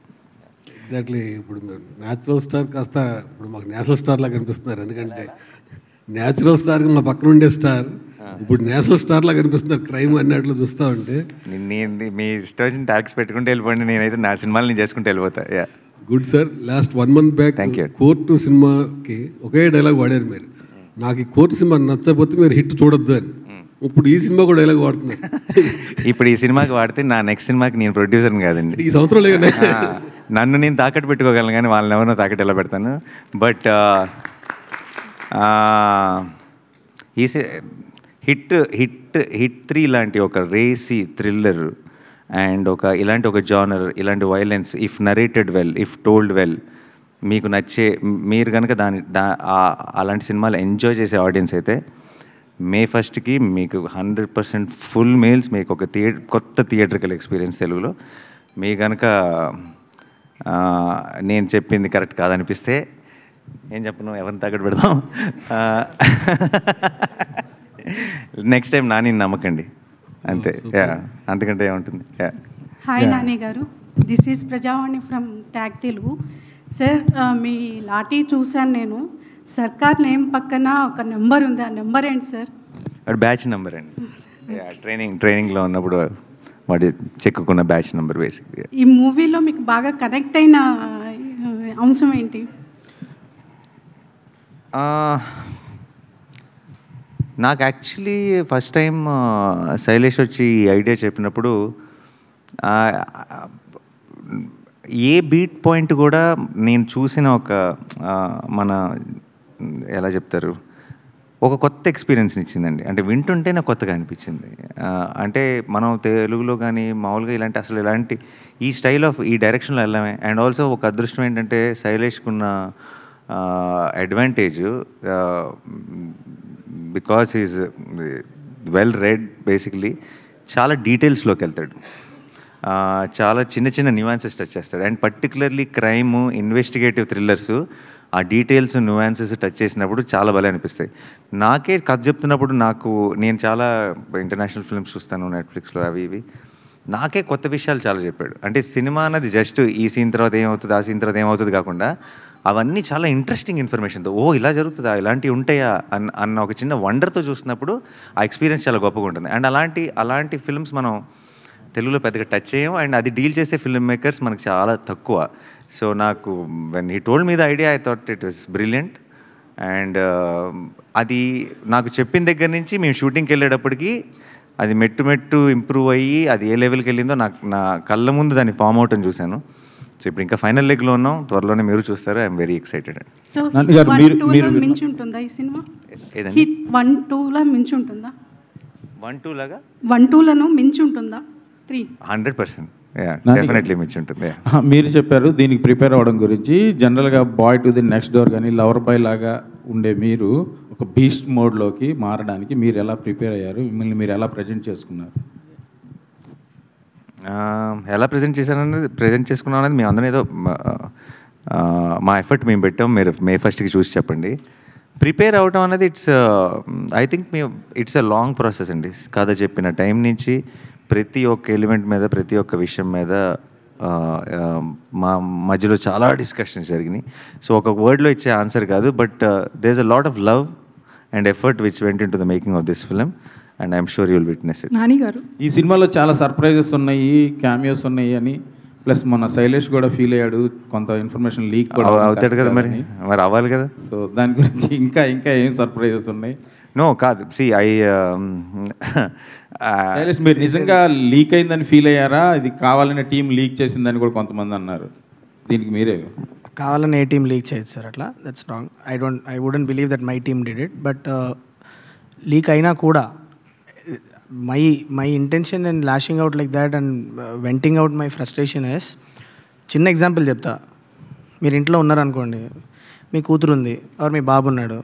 ఎగ్జాక్ట్లీ. ఇప్పుడు న్యాచురల్ స్టార్ కాస్త ఇప్పుడు మాకు నేషనల్ స్టార్ లాగా కనిపిస్తున్నారు. ఎందుకంటే న్యాచురల్ స్టార్కి మా పక్కన ఉండే స్టార్ ఇప్పుడు నేషనల్ స్టార్ లాగా కనిపిస్తున్నారు క్రైమ్ అన్నట్లు చూస్తూ ఉంటే. మీ ఇష్టం ట్యాక్స్ పెట్టుకుంటే వెళ్ళిపోండి, నేనైతే నా సినిమాలు నేను చేసుకుంటే వెళ్ళిపోతా. Good sir. Last 1 month back court సినిమాకి ఒకే డైలాగ్ వాడారు మీరు. నాకు ఈ కోర్టు సినిమా నచ్చకపోతే మీరు హిట్ చూడొద్దు అని. ఇప్పుడు ఈ సినిమా కూడా డైలాగ్ వాడుతుంది. ఇప్పుడు ఈ సినిమాకి వాడితే నా నెక్స్ట్ సినిమాకి నేను ప్రొడ్యూసర్ని కాదండి. ఈ సంవత్సరం లేదు, నన్ను నేను తాకట్టు పెట్టుకోగలను కానీ వాళ్ళని ఎవరినో తాకట్టు ఎలా పెడతాను. బట్ ఈ హిట్ 3 లాంటి ఒక రేసీ థ్రిల్లర్ అండ్ ఇలాంటి ఒక జానర్, ఇలాంటి violence, if narrated well, if told well, మీకు నచ్చే, మీరు కనుక అలాంటి సినిమాలు ఎంజాయ్ చేసే ఆడియన్స్ అయితే May 1st మీకు 100% ఫుల్ మీల్స్, మీకు ఒక కొత్త థియేట్రికల్ ఎక్స్పీరియన్స్ తెలుగులో. మీ కనుక నేను చెప్పింది కరెక్ట్ కాదనిపిస్తే ఏం చెప్పను, ఎవరిని తాకట్టు పెడదాం. నెక్స్ట్ టైం నాని నమ్మకండి అంతే, అంతకంటే ఏముంటుంది. Hi Nani garu, this is Prajavani from tag Telugu. Sir, మీ లాఠీ చూశాను నేను. సర్కార్ నేమ్ పక్కన ఒక నెంబర్ ఉంది, ఆ నెంబర్ ఏంటి సార్? అది బ్యాచ్ నెంబర్ అండి. ట్రైనింగ్లో ఉన్నప్పుడు వాడి చెక్కుకున్న బ్యాచ్ నెంబర్ బేసిక్గా. ఈ మూవీలో మీకు బాగా కనెక్ట్ అయిన అంశం ఏంటి? నాకు యాక్చువల్లీ ఫస్ట్ టైం శైలేష్ వచ్చి ఈ ఐడియా చెప్పినప్పుడు ఏ బీట్ పాయింట్ కూడా నేను చూసిన మన ఎలా చెప్తారు, ఒక కొత్త ఎక్స్పీరియన్స్ని ఇచ్చిందండి. అంటే వింటుంటే నాకు కొత్తగా అనిపించింది. అంటే మనం తెలుగులో కానీ మామూలుగా ఇలాంటి ఈ స్టైల్ ఆఫ్ ఈ డైరెక్షన్లో వెళ్ళామే. అండ్ ఆల్సో ఒక అదృష్టం ఏంటంటే శైలేష్కున్న advantage, because is well read basically, చాలా డీటెయిల్స్లోకి వెళ్తాడు, చాలా చిన్న చిన్న న్యూయాన్సెస్ టచ్ చేస్తాడు. And particularly crime, investigative thrillers, ఆ డీటెయిల్స్, న్యూయాన్సెస్ టచ్ చేసినప్పుడు చాలా భలే అనిపిస్తాయి. నాకే కథ చెప్తున్నప్పుడు నేను చాలా ఇంటర్నేషనల్ ఫిల్మ్స్ చూస్తాను నెట్ఫ్లిక్స్లో, అవి ఇవి. నాకే కొత్త విషయాలు చాలా చెప్పాడు. అంటే సినిమా అన్నది జస్ట్ ఈ సీన్ తర్వాత ఏమవుతుంది, ఆ సీన్ తర్వాత ఏమవుతుంది కాకుండా అవన్నీ చాలా ఇంట్రెస్టింగ్ ఇన్ఫర్మేషన్తో, ఇలా జరుగుతుందా, ఇలాంటివి ఉంటాయా అన్న ఒక చిన్న వండర్తో చూసినప్పుడు ఆ ఎక్స్పీరియన్స్ చాలా గొప్పగా ఉంటుంది. అండ్ అలాంటి ఫిల్మ్స్ మనం తెలుగులో పెద్దగా టచ్ చేయం. అండ్ అది డీల్ చేసే ఫిల్మ్ మేకర్స్ మనకు చాలా తక్కువ. సో నాకు when he told me the idea, I thought it was brilliant. And అది నాకు చెప్పిన దగ్గర నుంచి మేము షూటింగ్కి వెళ్ళేటప్పటికి అది మెట్టు ఇంప్రూవ్ అయ్యి అది ఏ లెవెల్కి వెళ్ళిందో నా కళ్ళ ముందు దాన్ని ఫామ్ అవుట్ అని చూశాను. సో ఇప్పుడు ఇంకా ఫైనల్ లెగ్లో ఉన్నాం, త్వరలోనే మీరు చూస్తారు. I'm very excited. సో 1-2 మించి ఉంటుందా ఈ సినిమా? హిట్ 1-2లా మించి ఉంటుందా? 1-2 1-2లను మించి ఉంటుందా? 3 100% డెఫినెట్లీ మించి ఉంటుంది. మీరు చెప్పారు దీనికి ప్రిపేర్ అవ్వడం గురించి. జనరల్గా boy to the next door కానీ లవర్ బాయ్ లాగా ఉండే మీరు ఒక బీస్ట్ మోడ్లోకి మారడానికి మీరు ఎలా ప్రిపేర్ అయ్యారు? మిమ్మల్ని మీరు ఎలా ప్రజెంట్ చేసుకున్నారు? ఎలా ప్రజెంట్ చేసుకున్నాం అనేది మేము అందరం ఏదో మా ఎఫర్ట్ మేము పెట్టాం. మీరు May 1st చూసి చెప్పండి. ప్రిపేర్ అవటం అనేది I think it's a long process అండి. కథ చెప్పిన టైం నుంచి ప్రతి ఒక్క ఎలిమెంట్ మీద, ప్రతి ఒక్క విషయం మీద మా మధ్యలో చాలా డిస్కషన్స్ జరిగినాయి. సో ఒక వర్డ్లో ఇచ్చే ఆన్సర్ కాదు, but there is a lot of love and effort which went in to the making of this film. And I'm sure you will witness it. Nani garu, ఈ సినిమాలో చాలా సర్ప్రైజెస్ ఉన్నాయి, క్యామియోస్ ఉన్నాయి అని, ప్లస్ మన శైలేష్ కూడా ఫీల్ అయ్యాడు, కొంత ఇన్ఫర్మేషన్ లీక్ కూడా అవుతాడు కదా, మరి అవ్వాలి కదా. సో దాని గురించి ఇంకా ఏం సర్ప్రైజెస్ ఉన్నాయి? నో కాదు, శైలేష్ మీరు నిజంగా లీక్ అయిందని ఫీల్ అయ్యారా? ఇది కావాలనే టీం లీక్ చేసిందని కూడా కొంతమంది అన్నారు. దీనికి మీరే కావాలని ఏ టీం లీక్ చేయొచ్చు సార్, అట్లా that's wrong. I wouldn't believe that my team did it. But leak అయినా కూడా my intention and lashing out like that and venting out my frustration is, చిన్న ఎగ్జాంపుల్ చెప్తా. మీరు ఇంట్లో ఉన్నారనుకోండి, మీ కూతురు ఉంది ఆర్ మీ బాబు ఉన్నాడు,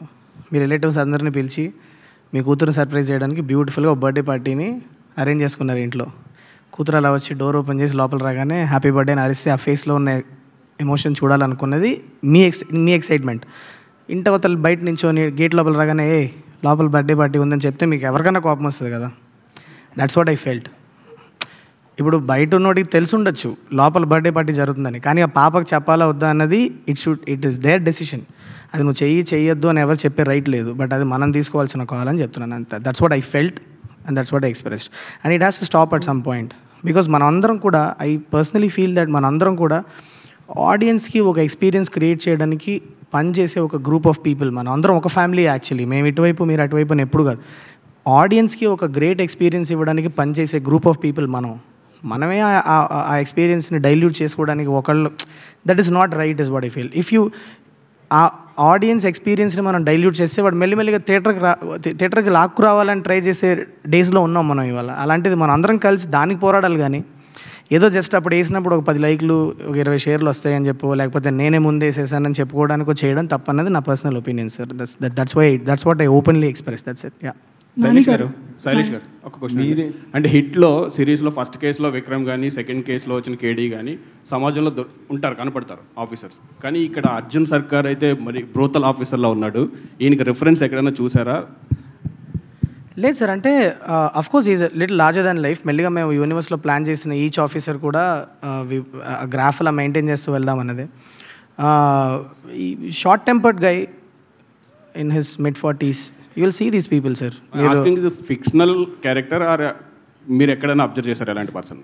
మీ రిలేటివ్స్ అందరినీ పిలిచి మీ కూతురు సర్ప్రైజ్ చేయడానికి బ్యూటిఫుల్గా ఒక బర్త్డే పార్టీని అరేంజ్ చేసుకున్నారు ఇంట్లో. కూతురు అలా వచ్చి డోర్ ఓపెన్ చేసి లోపల రాగానే హ్యాపీ బర్త్డే అని అరిస్తే ఆ ఫేస్లో ఉన్న ఎమోషన్ చూడాలనుకున్నది మీ ఎక్సైట్మెంట్. ఇంటవతలు బయట నించోని గేట్ లోపల రాగానే లోపల బర్త్డే పార్టీ ఉందని చెప్తే మీకు ఎవరికైనా కోపం వస్తుంది కదా. That's what I felt. ఇప్పుడు బయట ఉన్నోడికి తెలిసి ఉండొచ్చు లోపల బర్త్డే పార్టీ జరుగుతుందని, కానీ ఆ పాపకు చెప్పాలా వద్దా అన్నది ఇట్ ఈస్ దేర్ డెసిషన్. అది నువ్వు చెయ్యొద్దు అని ఎవరు చెప్పే రైట్ లేదు, బట్ అది మనం తీసుకోవాల్సిన కాల్ అని చెప్తున్నాను అంతే. That's what I felt and that's what I expressed and it has to stop at some point. Because మనందరం కూడా, ఐ పర్సనలీ ఫీల్ దట్ మనందరం కూడా ఆడియన్స్కి ఒక ఎక్స్పీరియన్స్ క్రియేట్ చేయడానికి పని చేసే ఒక గ్రూప్ ఆఫ్ పీపుల్, మనం అందరం ఒక ఫ్యామిలీ యాక్చువల్లీ. మేము ఇటువైపు మీరు అటువైపు అని ఎప్పుడు కాదు. ఆడియన్స్కి ఒక గ్రేట్ ఎక్స్పీరియన్స్ ఇవ్వడానికి పనిచేసే గ్రూప్ ఆఫ్ పీపుల్ మనమే ఆ ఎక్స్పీరియన్స్ని డైల్యూట్ చేసుకోవడానికి ఒకళ్ళు, that is not right is what I feel. If you ఆ ఆడియన్స్ ఎక్స్పీరియన్స్ని మనం డైల్యూట్ చేస్తే వాడు మెల్లిమెల్లిగా థియేటర్కి లాక్కు రావాలని ట్రై చేసే డేస్లో ఉన్నాం మనం ఇవాళ. అలాంటిది మనం అందరం కలిసి దానికి పోరాడాలి. కానీ ఏదో జస్ట్ అప్పుడు వేసినప్పుడు ఒక 10 లైక్లు ఒక 20 షేర్లు వస్తాయని చెప్పు, లేకపోతే నేనే ముందే వేసేసానని చెప్పుకోవడానికి చేయడం తప్పన్నది నా personal opinion sir. That's what I openly express. That's it. Yeah. Shailesh garu ఒక క్వశ్చన్. అంటే హిట్లో సిరీస్లో ఫస్ట్ కేసులో విక్రమ్ కానీ, సెకండ్ కేసులో వచ్చిన కేడీ కానీ సమాజంలో ఉంటారు, కనపడతారు ఆఫీసర్స్. కానీ ఇక్కడ అర్జున్ సర్కార్ అయితే మరి బ్రోతల్ ఆఫీసర్లో ఉన్నాడు. ఈయనకి రిఫరెన్స్ ఎక్కడైనా చూసారా? లేదు సార్, అంటే of course is little larger than life. మెల్లిగా మేము యూనివర్స్లో ప్లాన్ చేసిన ఈచ్ ఆఫీసర్ కూడా గ్రాఫ్ అలా మెయింటైన్ చేస్తూ వెళ్దాం అన్నది. ఈ short tempered guy in his mid-40s, you will see these people, sir. Asking is fictional character or మీరు ఎక్కడైనా అబ్జర్వ్ చేశారు ఎలాంటి పర్సన్?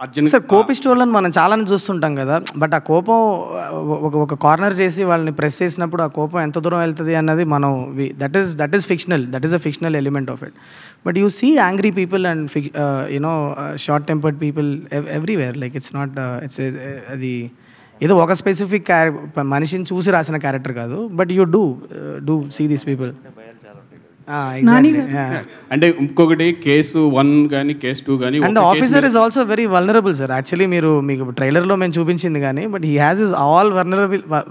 అర్జున్ సార్ కోపిస్టోళ్ళని మనం చాలానే చూస్తుంటాం కదా, బట్ ఆ కోపం ఒక కార్నర్ చేసి వాళ్ళని ప్రెస్ చేసినప్పుడు ఆ కోపం ఎంత దూరం వెళ్తుంది అన్నది మనం that is fictional, that is a fictional element of it. But you see angry people and short tempered people everywhere. Like it's not అది ఏదో ఒక స్పెసిఫిక్ మనిషిని చూసి రాసిన క్యారెక్టర్ కాదు. But you do see these people. అంటే ఇంకొకటి కేసు 1 కానీ కేసు 2 కానీ, and officer is also very vulnerable sir. Actually మీకు ట్రైలర్లో మేము చూపించింది కానీ, but he has is all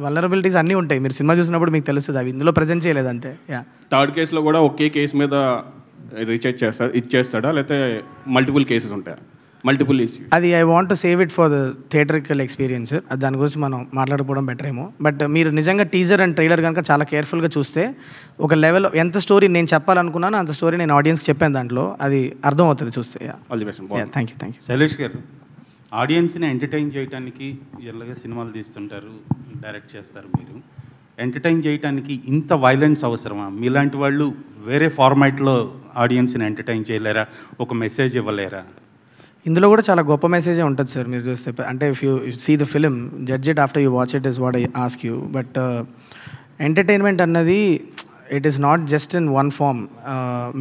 vulnerabilities అన్నీ ఉంటాయి. మీరు సినిమా చూసినప్పుడు మీకు తెలుస్తుంది, అవి ఇందులో ప్రజెంట్ చేయలేదు అంతే. థర్డ్ కేసులో కూడా ఒకే కేసు మీద రీఛార్జ్ ఇచ్చేస్తాడా, లేకపోతే మల్టిపుల్ కేసెస్ ఉంటాయా? మల్టిపుల్ ఇష్యూ అది I want to save it for the theatrical experience. దాని గురించి మనం మాట్లాడుకోవడం బెటర్ ఏమో. బట్ మీరు నిజంగా టీజర్ అండ్ ట్రైలర్ కనుక చాలా కేర్ఫుల్గా చూస్తే ఒక లెవెల్ ఎంత స్టోరీ నేను చెప్పాలనుకున్నాను అంత స్టోరీ నేను ఆడియన్స్కి చెప్పాను, దాంట్లో అది అర్థం అవుతుంది చూస్తే. Thank you. శైలేష్ గారు, ఆడియన్స్ని ఎంటర్టైన్ చేయడానికి జనరల్గా సినిమాలు తీస్తుంటారు, డైరెక్ట్ చేస్తారు. మీరు ఎంటర్టైన్ చేయడానికి ఇంత వైలెన్స్ అవసరమా? మీలాంటి వాళ్ళు వేరే ఫార్మాట్లో ఆడియన్స్ని ఎంటర్టైన్ చేయలేరా? ఒక మెసేజ్ ఇవ్వలేరా? ఇందులో కూడా చాలా గొప్ప మెసేజే ఉంటుంది సార్. మీరు చూస్తే అంటే if you see the film, judge it after you watch it is what I ask you. But entertainment అన్నది it is not just in one form.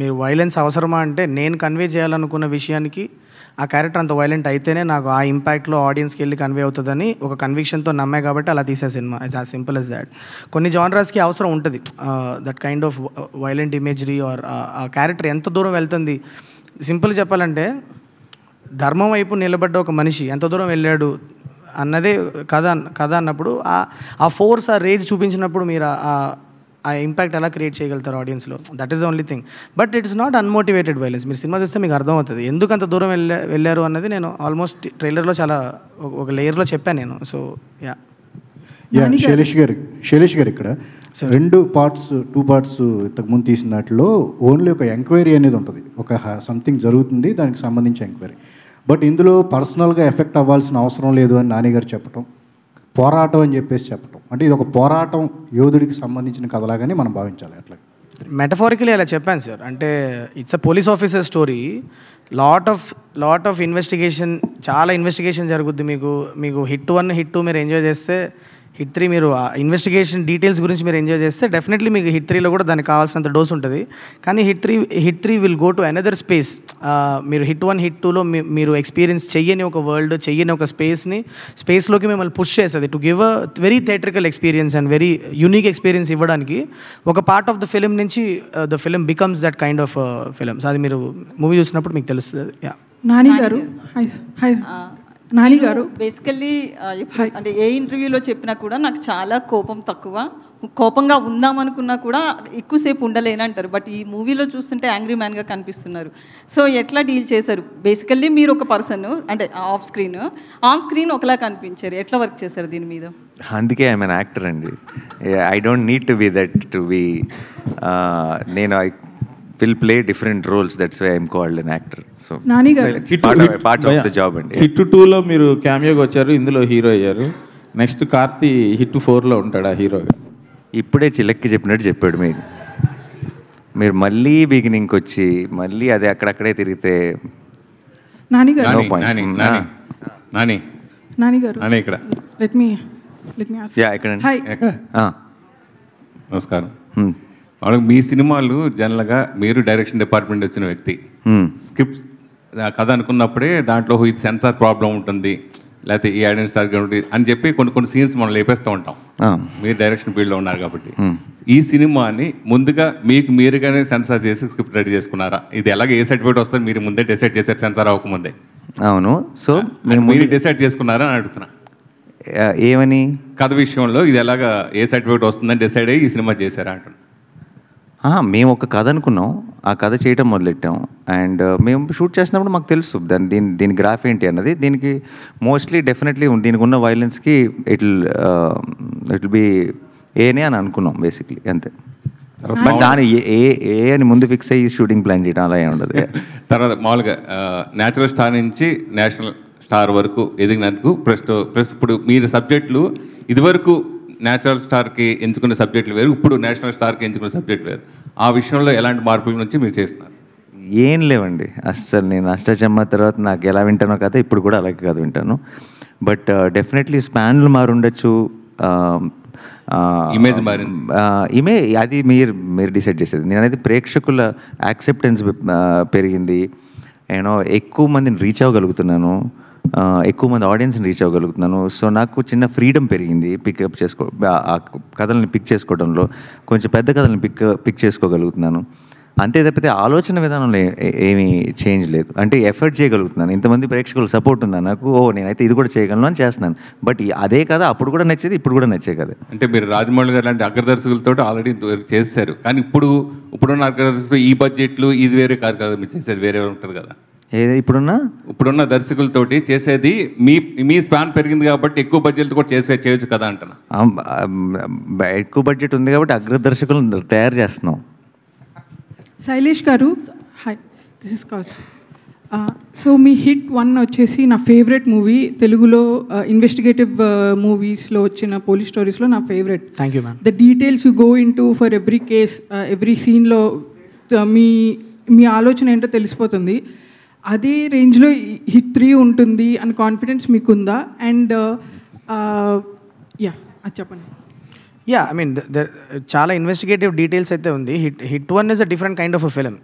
మీరు వైలెన్స్ అవసరమా అంటే నేను కన్వే చేయాలనుకున్న విషయానికి ఆ క్యారెక్టర్ అంత వైలెంట్ అయితేనే నాకు ఆ ఇంపాక్ట్లో ఆడియన్స్కి వెళ్ళి కన్వే అవుతుందని ఒక కన్విక్షన్తో నమ్మే కాబట్టి అలా తీసే సినిమా. It's as simple as that. కొన్ని జానరాస్కి అవసరం ఉంటుంది that kind of violent imagery or ఆ క్యారెక్టర్ ఎంత దూరం వెళ్తుంది. సింపుల్ చెప్పాలంటే ధర్మం వైపు నిలబడ్డ ఒక మనిషి ఎంత దూరం వెళ్ళాడు అన్నదే కథ అన్నప్పుడు ఆ ఫోర్స్, ఆ రేజ్ చూపించినప్పుడు మీరు ఆ ఇంపాక్ట్ ఎలా క్రియేట్ చేయగలుగుతారు ఆడియన్స్లో. That is the only thing. But it's not unmotivated violence. మీరు సినిమా చూస్తే మీకు అర్థమవుతుంది ఎందుకు అంత దూరం వెళ్ళారు అన్నది. నేను ఆల్మోస్ట్ ట్రైలర్లో చాలా ఒక లేయర్లో చెప్పాను నేను. సో శైలేష్ గారు ఇక్కడ 2 పార్ట్స్ ఇంతకుముందు తీసిన దాంట్లో ఓన్లీ ఒక ఎంక్వైరీ అనేది ఉంటుంది, ఒక సంథింగ్ జరుగుతుంది దానికి సంబంధించి ఎంక్వైరీ. బట్ ఇందులో పర్సనల్గా ఎఫెక్ట్ అవ్వాల్సిన అవసరం లేదు అని నాని గారు చెప్పటం, పోరాటం అని చెప్పేసి చెప్పటం, అంటే ఇది ఒక పోరాటం యోధుడికి సంబంధించిన కథలాగానే మనం భావించాలి. అట్లా మెటఫారికలీ అలా చెప్పాను సార్. అంటే it's a police officer story. Lot of investigation, చాలా ఇన్వెస్టిగేషన్ జరుగుద్ది. మీకు హిట్ 1 హిట్ 2 మీరు ఎంజాయ్ చేస్తే, హిట్ 3 మీరు ఇన్వెస్టిగేషన్ డీటెయిల్స్ గురించి మీరు ఎంజాయ్ చేస్తే డెఫినెట్లీ మీకు హిట్ 3లో కూడా దానికి కావాల్సినంత డోస్ ఉంటుంది. కానీ hit three will go to another space. మీరు హిట్ 1 హిట్ 2లో మీరు ఎక్స్పీరియన్స్ చెయ్యని ఒక వరల్డ్, చెయ్యని ఒక స్పేస్లోకి మిమ్మల్ని పుష్ చేస్తుంది to give a very theatrical experience and very unique experience ఇవ్వడానికి. ఒక పార్ట్ ఆఫ్ ద ఫిలిం నుంచి the film becomes that kind of films. అది మీరు మూవీ చూసినప్పుడు మీకు తెలుస్తుంది. నాని గారు బేసికల్లీ అంటే ఏ ఇంటర్వ్యూలో చెప్పినా కూడా నాకు చాలా కోపంగా ఉందామనుకున్నా కూడా ఎక్కువసేపు ఉండలేనంటారు. బట్ ఈ మూవీలో చూస్తుంటే యాంగ్రీ మ్యాన్గా కనిపిస్తున్నారు. సో ఎట్లా డీల్ చేశారు? బేసికల్లీ మీరు ఒక పర్సన్ అంటే ఆన్ స్క్రీన్ ఒకలా కనిపించారు. ఎట్లా వర్క్ చేశారు దీని మీద? అందుకే ఐఎమ్ అన్ యాక్టర్ అండి. I don't need to be that to be. నేను I will play different roles. That's why I'm called an actor. So part of the job అండి. హిట్ 2లో మీరు క్యామియోగా వచ్చారు, ఇందులో హీరో అయ్యారు. నెక్స్ట్ కార్తీ హిట్ 4లో ఉంటాడా హీరోగా? ఇప్పుడే చిలక్కి చెప్పినట్టు చెప్పాడు. మీరు మళ్ళీ బిగినింగ్కి వచ్చి మళ్ళీ అదే అక్కడక్కడే తిరిగితే నాని గారు ఇక్కడ నమస్కారం. వాళ్ళకి మీ సినిమాలు జనరల్గా మీరు డైరెక్షన్ డిపార్ట్మెంట్ వచ్చిన వ్యక్తి స్క్రిప్ట్ కథ అనుకున్నప్పుడే దాంట్లో ఇది సెన్సార్ ప్రాబ్లం ఉంటుంది, లేకపోతే ఈ ఐడెంటిటీ ఉంటుంది అని చెప్పి కొన్ని సీన్స్ మనం లేపేస్తూ ఉంటాం. మీరు డైరెక్షన్ ఫీల్డ్లో ఉన్నారు కాబట్టి ఈ సినిమాని ముందుగా మీరుగానే సెన్సార్ చేసి స్క్రిప్ట్ రెడీ చేసుకున్నారా? ఇది ఎలాగ ఏ సర్టిఫికేట్ వస్తుంది మీరు ముందే డిసైడ్ చేశారు సెన్సార్ అవ్వకముందే? అవును. సో మీరు డిసైడ్ చేసుకున్నారా అని అడుగుతున్నా. ఏమని? కథ విషయంలో ఇది ఎలాగా ఏ సర్టిఫికేట్ వస్తుందని డిసైడ్ అయ్యి ఈ సినిమా చేశారా అంటున్నా. మేము ఒక కథ అనుకున్నాం, ఆ కథ చేయటం మొదలెట్టాం. అండ్ మేము షూట్ చేసినప్పుడు మాకు తెలుసు దీని గ్రాఫ్ ఏంటి అన్నది. దీనికి మోస్ట్లీ డెఫినెట్లీ దీనికి ఉన్న వైలెన్స్కి ఇట్ విల్ బి ఏనే అని అనుకున్నాం బేసిక్లీ, అంతే. బట్ దాని ఏ అని ముందు ఫిక్స్ అయ్యి షూటింగ్ ప్లాన్ చేయడం అలా ఏమి ఉండదు. తర్వాత మామూలుగా న్యాచురల్ స్టార్ నుంచి నేషనల్ స్టార్ వరకు ఎదిగినందుకు ప్లస్ ఇప్పుడు మీరు సబ్జెక్టులు ఇదివరకు నేచురల్ స్టార్కి ఎంచుకునే సబ్జెక్టులు వేరు, ఇప్పుడు నేషనల్ స్టార్కి ఎంచుకునే సబ్జెక్టులు వేరు. ఆ విషయంలో ఎలాంటి మార్పుల నుంచి మీరు చేస్తున్నారు? ఏం లేవండి అస్సలు. నేను అష్టచమ్మ తర్వాత నాకు ఎలా వింటానో కదా ఇప్పుడు కూడా అలాగే కాదు వింటాను. బట్ డెఫినెట్లీ స్పాన్లు మారుండొచ్చు, ఇమేజ్ మారింది, అది మీరు డిసైడ్ చేసేది. నేనైతే ప్రేక్షకుల యాక్సెప్టెన్స్ పెరిగింది, ఎక్కువ మందిని రీచ్ అవ్వగలుగుతున్నాను, ఎక్కువ మంది ఆడియన్స్ని రీచ్ అవ్వగలుగుతున్నాను. సో నాకు చిన్న ఫ్రీడమ్ పెరిగింది పికప్ ఆ కథలను పిక్ చేసుకోవడంలో. కొంచెం పెద్ద కథలను పిక్ చేసుకోగలుగుతున్నాను అంతే తప్పితే ఆలోచన విధానంలో ఏమీ చేంజ్ లేదు. అంటే ఎఫర్ట్ చేయగలుగుతున్నాను, ఇంతమంది ప్రేక్షకులు సపోర్ట్ ఉందా నాకు, నేనైతే ఇది కూడా చేయగలను అని చేస్తున్నాను. బట్ అదే కదా అప్పుడు కూడా నచ్చేది, ఇప్పుడు కూడా నచ్చే కదా. అంటే మీరు రాజమౌళి గారు లాంటి అగ్రదర్శకులతో ఆల్రెడీ చేశారు, కానీ ఇప్పుడున్న అగ్రదర్శకులు ఈ బడ్జెట్లు ఇది వేరే కాదు కదా, మీరు చేసేది వేరే ఉంటుంది కదా. ఇప్పుడున్న దర్శకులతోటి చేసేది మీ స్పాన్ పెరిగింది కాబట్టి ఎక్కువ బడ్జెట్ కూడా చేయొచ్చు కదా అంటున్నా. ఎక్కువ బడ్జెట్ ఉంది కాబట్టి అగ్రదర్శకులను తయారు చేస్తున్నాం. శైలేష్ గారు, hi, this is Kaushal. So me hit 1 వచ్చేసి నా ఫేవరెట్ మూవీ తెలుగులో ఇన్వెస్టిగేటివ్ మూవీస్లో వచ్చిన పోలీస్ స్టోరీస్లో నా favourite. Thank you ma'am. The details you go in to for every case, every సీన్లో మీ ఆలోచన ఏంటో తెలిసిపోతుంది. అదే రేంజ్లో హిట్ 3 ఉంటుంది అని కాన్ఫిడెన్స్ మీకుందా? అండ్ అది చెప్పండి. యా, ఐ మీన్ చాలా ఇన్వెస్టిగేటివ్ డీటెయిల్స్ అయితే ఉంది. Hit 1 is a different kind of a film,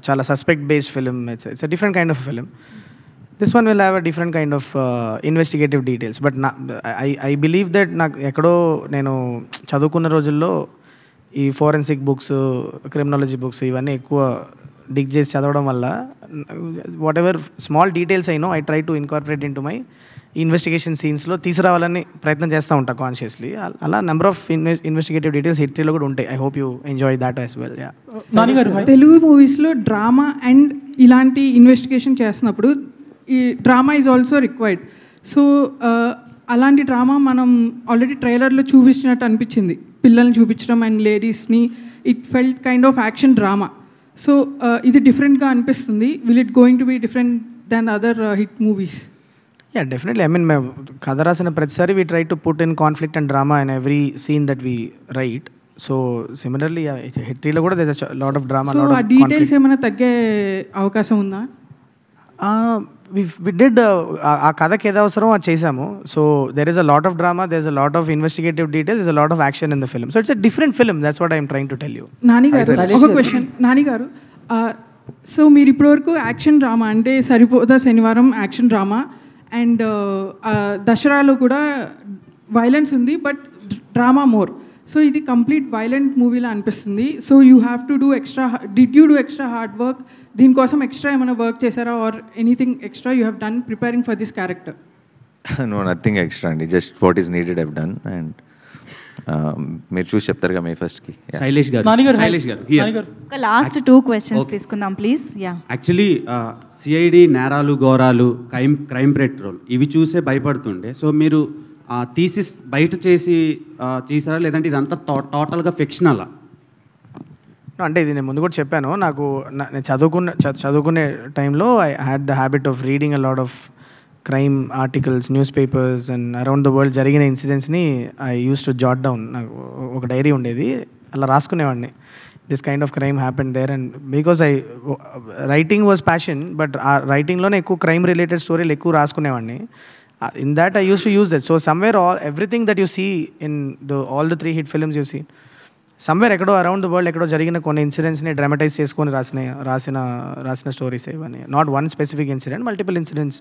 చాలా suspect based film. It's a different kind of film. This one will have a different kind of investigative details. But I believe that నాకు ఎక్కడో నేను చదువుకున్న రోజుల్లో ఈ ఫోరెన్సిక్ బుక్స్, క్రిమినాలజీ బుక్స్ ఇవన్నీ ఎక్కువ డిగ్ చేసి చదవడం వల్ల వాట్ ఎవర్ స్మాల్ డీటెయిల్స్ అయినో I try to incorporate into my investigation సీన్స్లో తీసుకురావాలని ప్రయత్నం చేస్తూ ఉంటాను కాన్షియస్లీ. అలా number of investigative details hit 3లో కూడా ఉంటాయి. I hope you enjoy that as well. Telugu మూవీస్లో డ్రామా అండ్ ఇలాంటి ఇన్వెస్టిగేషన్ చేస్తున్నప్పుడు ఈ drama is also required. So అలాంటి డ్రామా మనం ఆల్రెడీ ట్రైలర్లో చూపించినట్టు అనిపించింది, పిల్లల్ని చూపించడం అండ్ లేడీస్ని. It felt kind of action drama. So ఇది డిఫరెంట్గా అనిపిస్తుంది. Will it going to be different than other hit movies? Yeah, definitely. I mean మేము కథ రాసిన ప్రతిసారి we try to put in conflict and drama in every scene that we write. So similarly hit 3లో కూడా there is a lot of drama, lot of details ఏమైనా తగ్గే అవకాశం ఉందా? వి డిడ్ ఆ కథకి ఏదో అవసరం అది చేసాము. So there is a lot of drama, there is a lot of investigative details, is a lot of action in the film. So it's a different film. That's what I'm trying to tell you. నానిగారు, ఒక క్వశ్చన్. నానిగారు, సో మీరు ఇప్పటివరకు యాక్షన్ డ్రామా అంటే సరిపోదా శనివారం యాక్షన్ డ్రామా అండ్ దసరాలో కూడా వైలెన్స్ ఉంది బట్ డ్రామా మోర్. సో ఇది కంప్లీట్ వైలెంట్ మూవీలా అనిపిస్తుంది. So you have to do extra, did you do extra hard work? దీనికోసం ఎక్స్ట్రా ఏమైనా వర్క్ చేశారా or anything extra you have done preparing for this character? No, nothing extra అండి. Just what is needed I've done. And మీరు చూసి చెప్తారుగా May 1st శైలేష్ గారు, ఒక లాస్ట్ 2 questions తీసుకుందాం ప్లీజ్. యా, యాక్చువల్లీ సిఐడి నేరాలు ఘోరాలు క్రైమ్ పెట్రోల్ ఇవి చూసే భయపడుతుండే. సో మీరు థీసిస్ బయట చేసి చేశారా లేదంటే ఇదంతా టోటల్గా ఫిక్షనలా? అంటే ఇది నేను ముందు కూడా చెప్పాను. నేను చదువుకునే టైంలో I had the habit of reading a lot of crime articles, newspapers and around the world జరిగిన ఇన్సిడెంట్స్ని I use to jot down. నాకు ఒక డైరీ ఉండేది, అలా రాసుకునేవాడిని. This kind of crime happened there. And because writing was passion, but ఆ రైటింగ్లోనే ఎక్కువ క్రైమ్ రిలేటెడ్ స్టోరీలు ఎక్కువ రాసుకునేవాడిని. In that I used to use that. So somewhere everything that you see in all the 3 hit films you see, somewhere ఎక్కడో అరౌండ్ ద వరల్డ్ ఎక్కడో జరిగిన కొన్ని ఇన్సిడెంట్స్ని డ్రామటైజ్ చేసుకొని రాసిన స్టోరీస్ ఇవన్నీ. Not one specific incident, multiple incidents,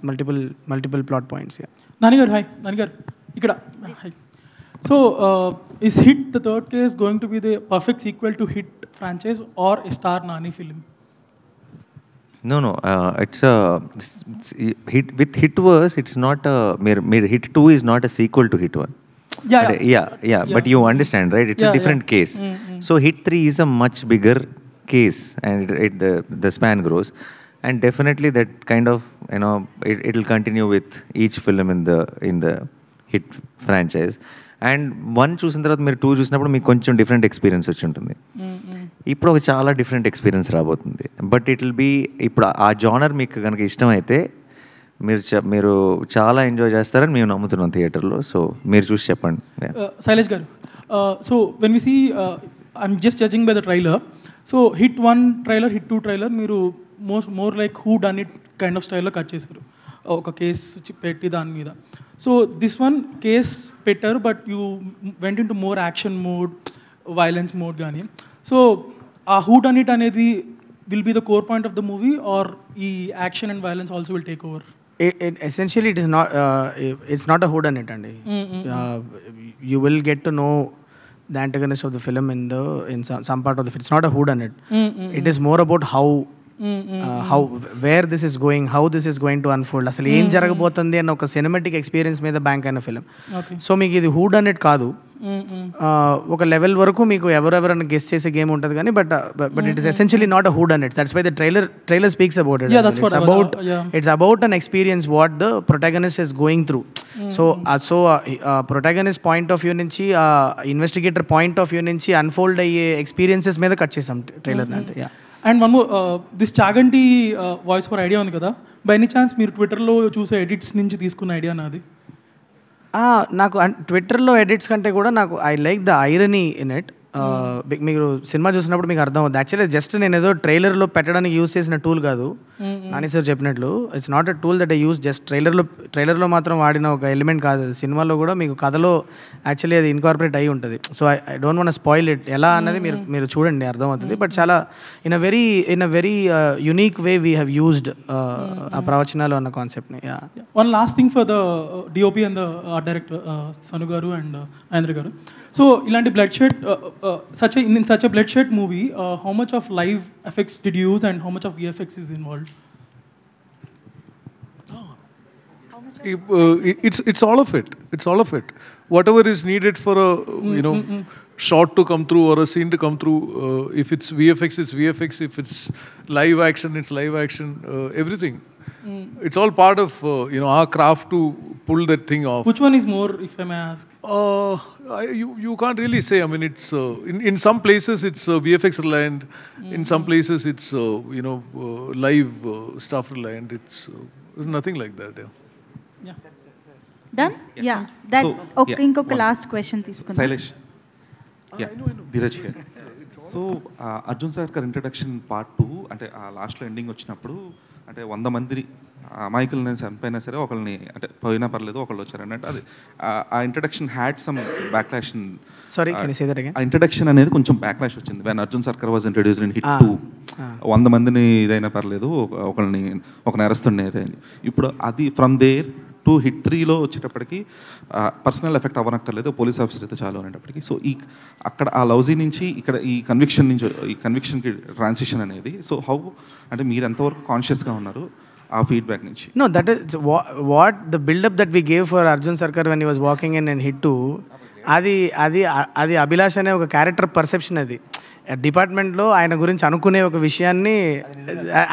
multiple plot points. నానిగారు హాయ్. నానిగారు ఇక్కడ hi. So is hit the third case going to be the perfect sequel to hit franchise or a star Nani film? No, it's a hit. With Hit Verse, it's not Hit 2 is not a sequel to Hit 1. Yeah. But you understand, right? It's a different case. So Hit 3 is a much bigger case, and the span grows, and definitely that kind of, you know, it will continue with each film in the Hit franchise. And 1 చూసిన తర్వాత మీరు 2 చూసినప్పుడు మీకు కొంచెం డిఫరెంట్ ఎక్స్పీరియన్స్ వచ్చి ఉంటుంది. ఇప్పుడు ఒక చాలా డిఫరెంట్ ఎక్స్పీరియన్స్ రాబోతుంది. బట్ ఇట్ విల్ బీ, ఇప్పుడు ఆ జానర్ మీకు కనుక ఇష్టమైతే మీరు చాలా ఎంజాయ్ చేస్తారని మేము నమ్ముతున్నాం థియేటర్లో. సో మీరు చూసి చెప్పండి. Shailesh garu, so when we see, I'm just judging by the trailer. So hit 1 trailer, hit 2 trailer మీరు more like who done it kind of స్టైల్లో కట్ చేశారు, ఒక కేసు పెట్టి దాని మీద. సో దిస్ వన్ కేస్ పెట్టారు, but you went in to more action mode, violence mode కానీ. సో ఆ హూ డన్ ఇట్ అనేది will be the core point of the movie, or ఈ action and violence also will take over? Essentially it's not a who done it, and you will get to know the antagonist of the film in some part of the film. It's not a who done it. It is more about how where this is going, how this is going to unfold, అసలు ఏం జరగబోతుంది అన్న ఒక సినిమాటిక్ ఎక్స్పీరియన్స్ మీద బ్యాంక్ అయిన ఫిలిం. సో మీకు ఇది హూ డన్ ఇట్ కాదు, ఒక లెవెల్ వరకు మీకు ఎవరెవరన్నా గెస్ చేసే గేమ్ ఉంటుంది కానీ, but it is essentially not a who done it. That's why the trailer speaks about it. It's about an experience what the protagonist is going through. So protagonist point of view నుంచి, investigator point of view నుంచి అన్ఫోల్డ్ అయ్యే ఎక్స్పీరియన్సెస్ మీద కట్ చేసాం ట్రైలర్ అంటే. And one more, this Chaganti voice for idea ఉంది కదా, బై ఎనీ ఛాన్స్ మీరు ట్విట్టర్లో చూసే ఎడిట్స్ నుంచి తీసుకున్న ఐడియా నాది? నాకు ట్విట్టర్లో ఎడిట్స్ కంటే కూడా నాకు I like the irony in it. మీరు సినిమా చూసినప్పుడు మీకు అర్థం అవుతుంది. యాక్చువల్లీ జస్ట్ నేను ఏదో ట్రైలర్లో పెట్టడానికి యూజ్ చేసిన టూల్ కాదు, నాని సార్ చెప్పినట్లు. It's not a tool that I use just ట్రైలర్లో మాత్రం వాడిన ఒక ఎలిమెంట్ కాదు. సినిమాలో కూడా మీకు కథలో యాక్చువల్లీ అది ఇన్కార్పొరేట్ అయి ఉంటుంది. So I don't want spoil it. ఎలా అన్నది మీరు చూడండి, అర్థమవుతుంది. బట్ చాలా in a very unique way we have used ఆ ప్రవచనాలు అన్న కాన్సెప్ట్ని. One last thing for the DOP and the art director Sanu garu and Mahendra garu. So ఇలాంటి bloodshed, in such a bloodshed movie, how much of live effects did you use and how much of VFX is involved? It's all of it. It's all of it. Whatever is needed for a shot to come through or a scene to come through. If it's VFX, it's VFX. If it's live action, it's live action. Everything. It's all part of our craft to pull that thing off. Which one is more, if I may ask? You can't really say. I mean, it's in some places it's VFX reliant. In some places it's live stuff reliant. There's nothing like that. Done? Yeah. That ఇంకొక లాస్ట్ క్వశ్చన్ తీసుకుందాం. శైలేష్, ధీరజ్ గారు. సో అర్జున్ సర్కార్ ఇంట్రడక్షన్ పార్ట్ 2 అంటే ఆ లాస్ట్లో ఎండింగ్ వచ్చినప్పుడు, అంటే 100 మంది అమాయకులు నేను చనిపోయినా సరే ఒకళ్ళని, అంటే పోయినా పర్లేదు ఒకళ్ళు వచ్చారు అన్నట్టు, అది ఆ introduction had some backlash. Sorry, can you say that again? ఆ ఇంట్రడక్షన్ అనేది కొంచెం బ్యాక్లాష్ వచ్చింది వెన్ అర్జున్ సర్కార్ వాజ్ ఇంట్రడ్యూస్డ్ ఇన్ హిట్ 2. 100 మందిని ఇదైనా పర్లేదు ఒకళ్ళని, ఒక నేరస్తుడిని ఏదైనా. ఇప్పుడు అది ఫ్రమ్ దేర్ టు హిట్ 3లో వచ్చేటప్పటికి పర్సనల్ ఎఫెక్ట్ అవ్వనక్కర్లేదు, పోలీస్ ఆఫీసర్ అయితే చాలు అనేటప్పటికి. సో అక్కడ ఆ లౌజీ నుంచి ఇక్కడ ఈ కన్విక్షన్కి ట్రాన్సిషన్ అనేది. సో హౌ, అంటే మీరు ఎంతవరకు కాన్షియస్గా ఉన్నారు ఆ ఫీడ్బ్యాక్ నుంచి? No, that is what the build-up that we gave for Arjun Sarkar when he was walking in Hit 2. అది అభిలాష్ అనే ఒక క్యారెక్టర్ పర్సెప్షన్. అది డిపార్ట్మెంట్లో ఆయన గురించి అనుకునే ఒక విషయాన్ని,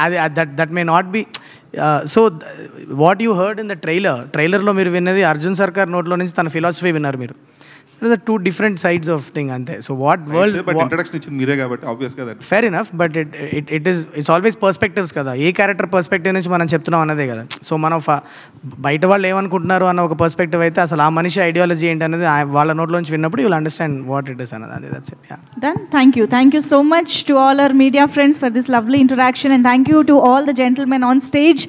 అది that may not be. So what you heard in the ట్రైలర్లో మీరు విన్నది అర్జున్ సర్కార్ నోట్లో నుంచి తన ఫిలాసఫీ విన్నారు మీరు. So the two different sides of thing ante. So what world, but introduction ichindi mere kabatti obvious ga that. Fair enough, but it's always perspectives kada. A character perspective నుంచి మనం చెప్తున్నాం అన్నదే కదా. సో మనం బయట వాళ్ళు ఏమనుకుంటున్నారు అన్న ఒక పర్స్పెక్టివ్ అయితే, అసలు ఆ మనిషి ఐడియాలజీ ఏంటి అనేది వాళ్ళ నోట్లో నుంచి విన్నప్పుడు you will understand what it is అన్నది. That's it. Yeah. Done. Thank you so much to all our media friends for this lovely interaction, and thank you to all the gentlemen on stage.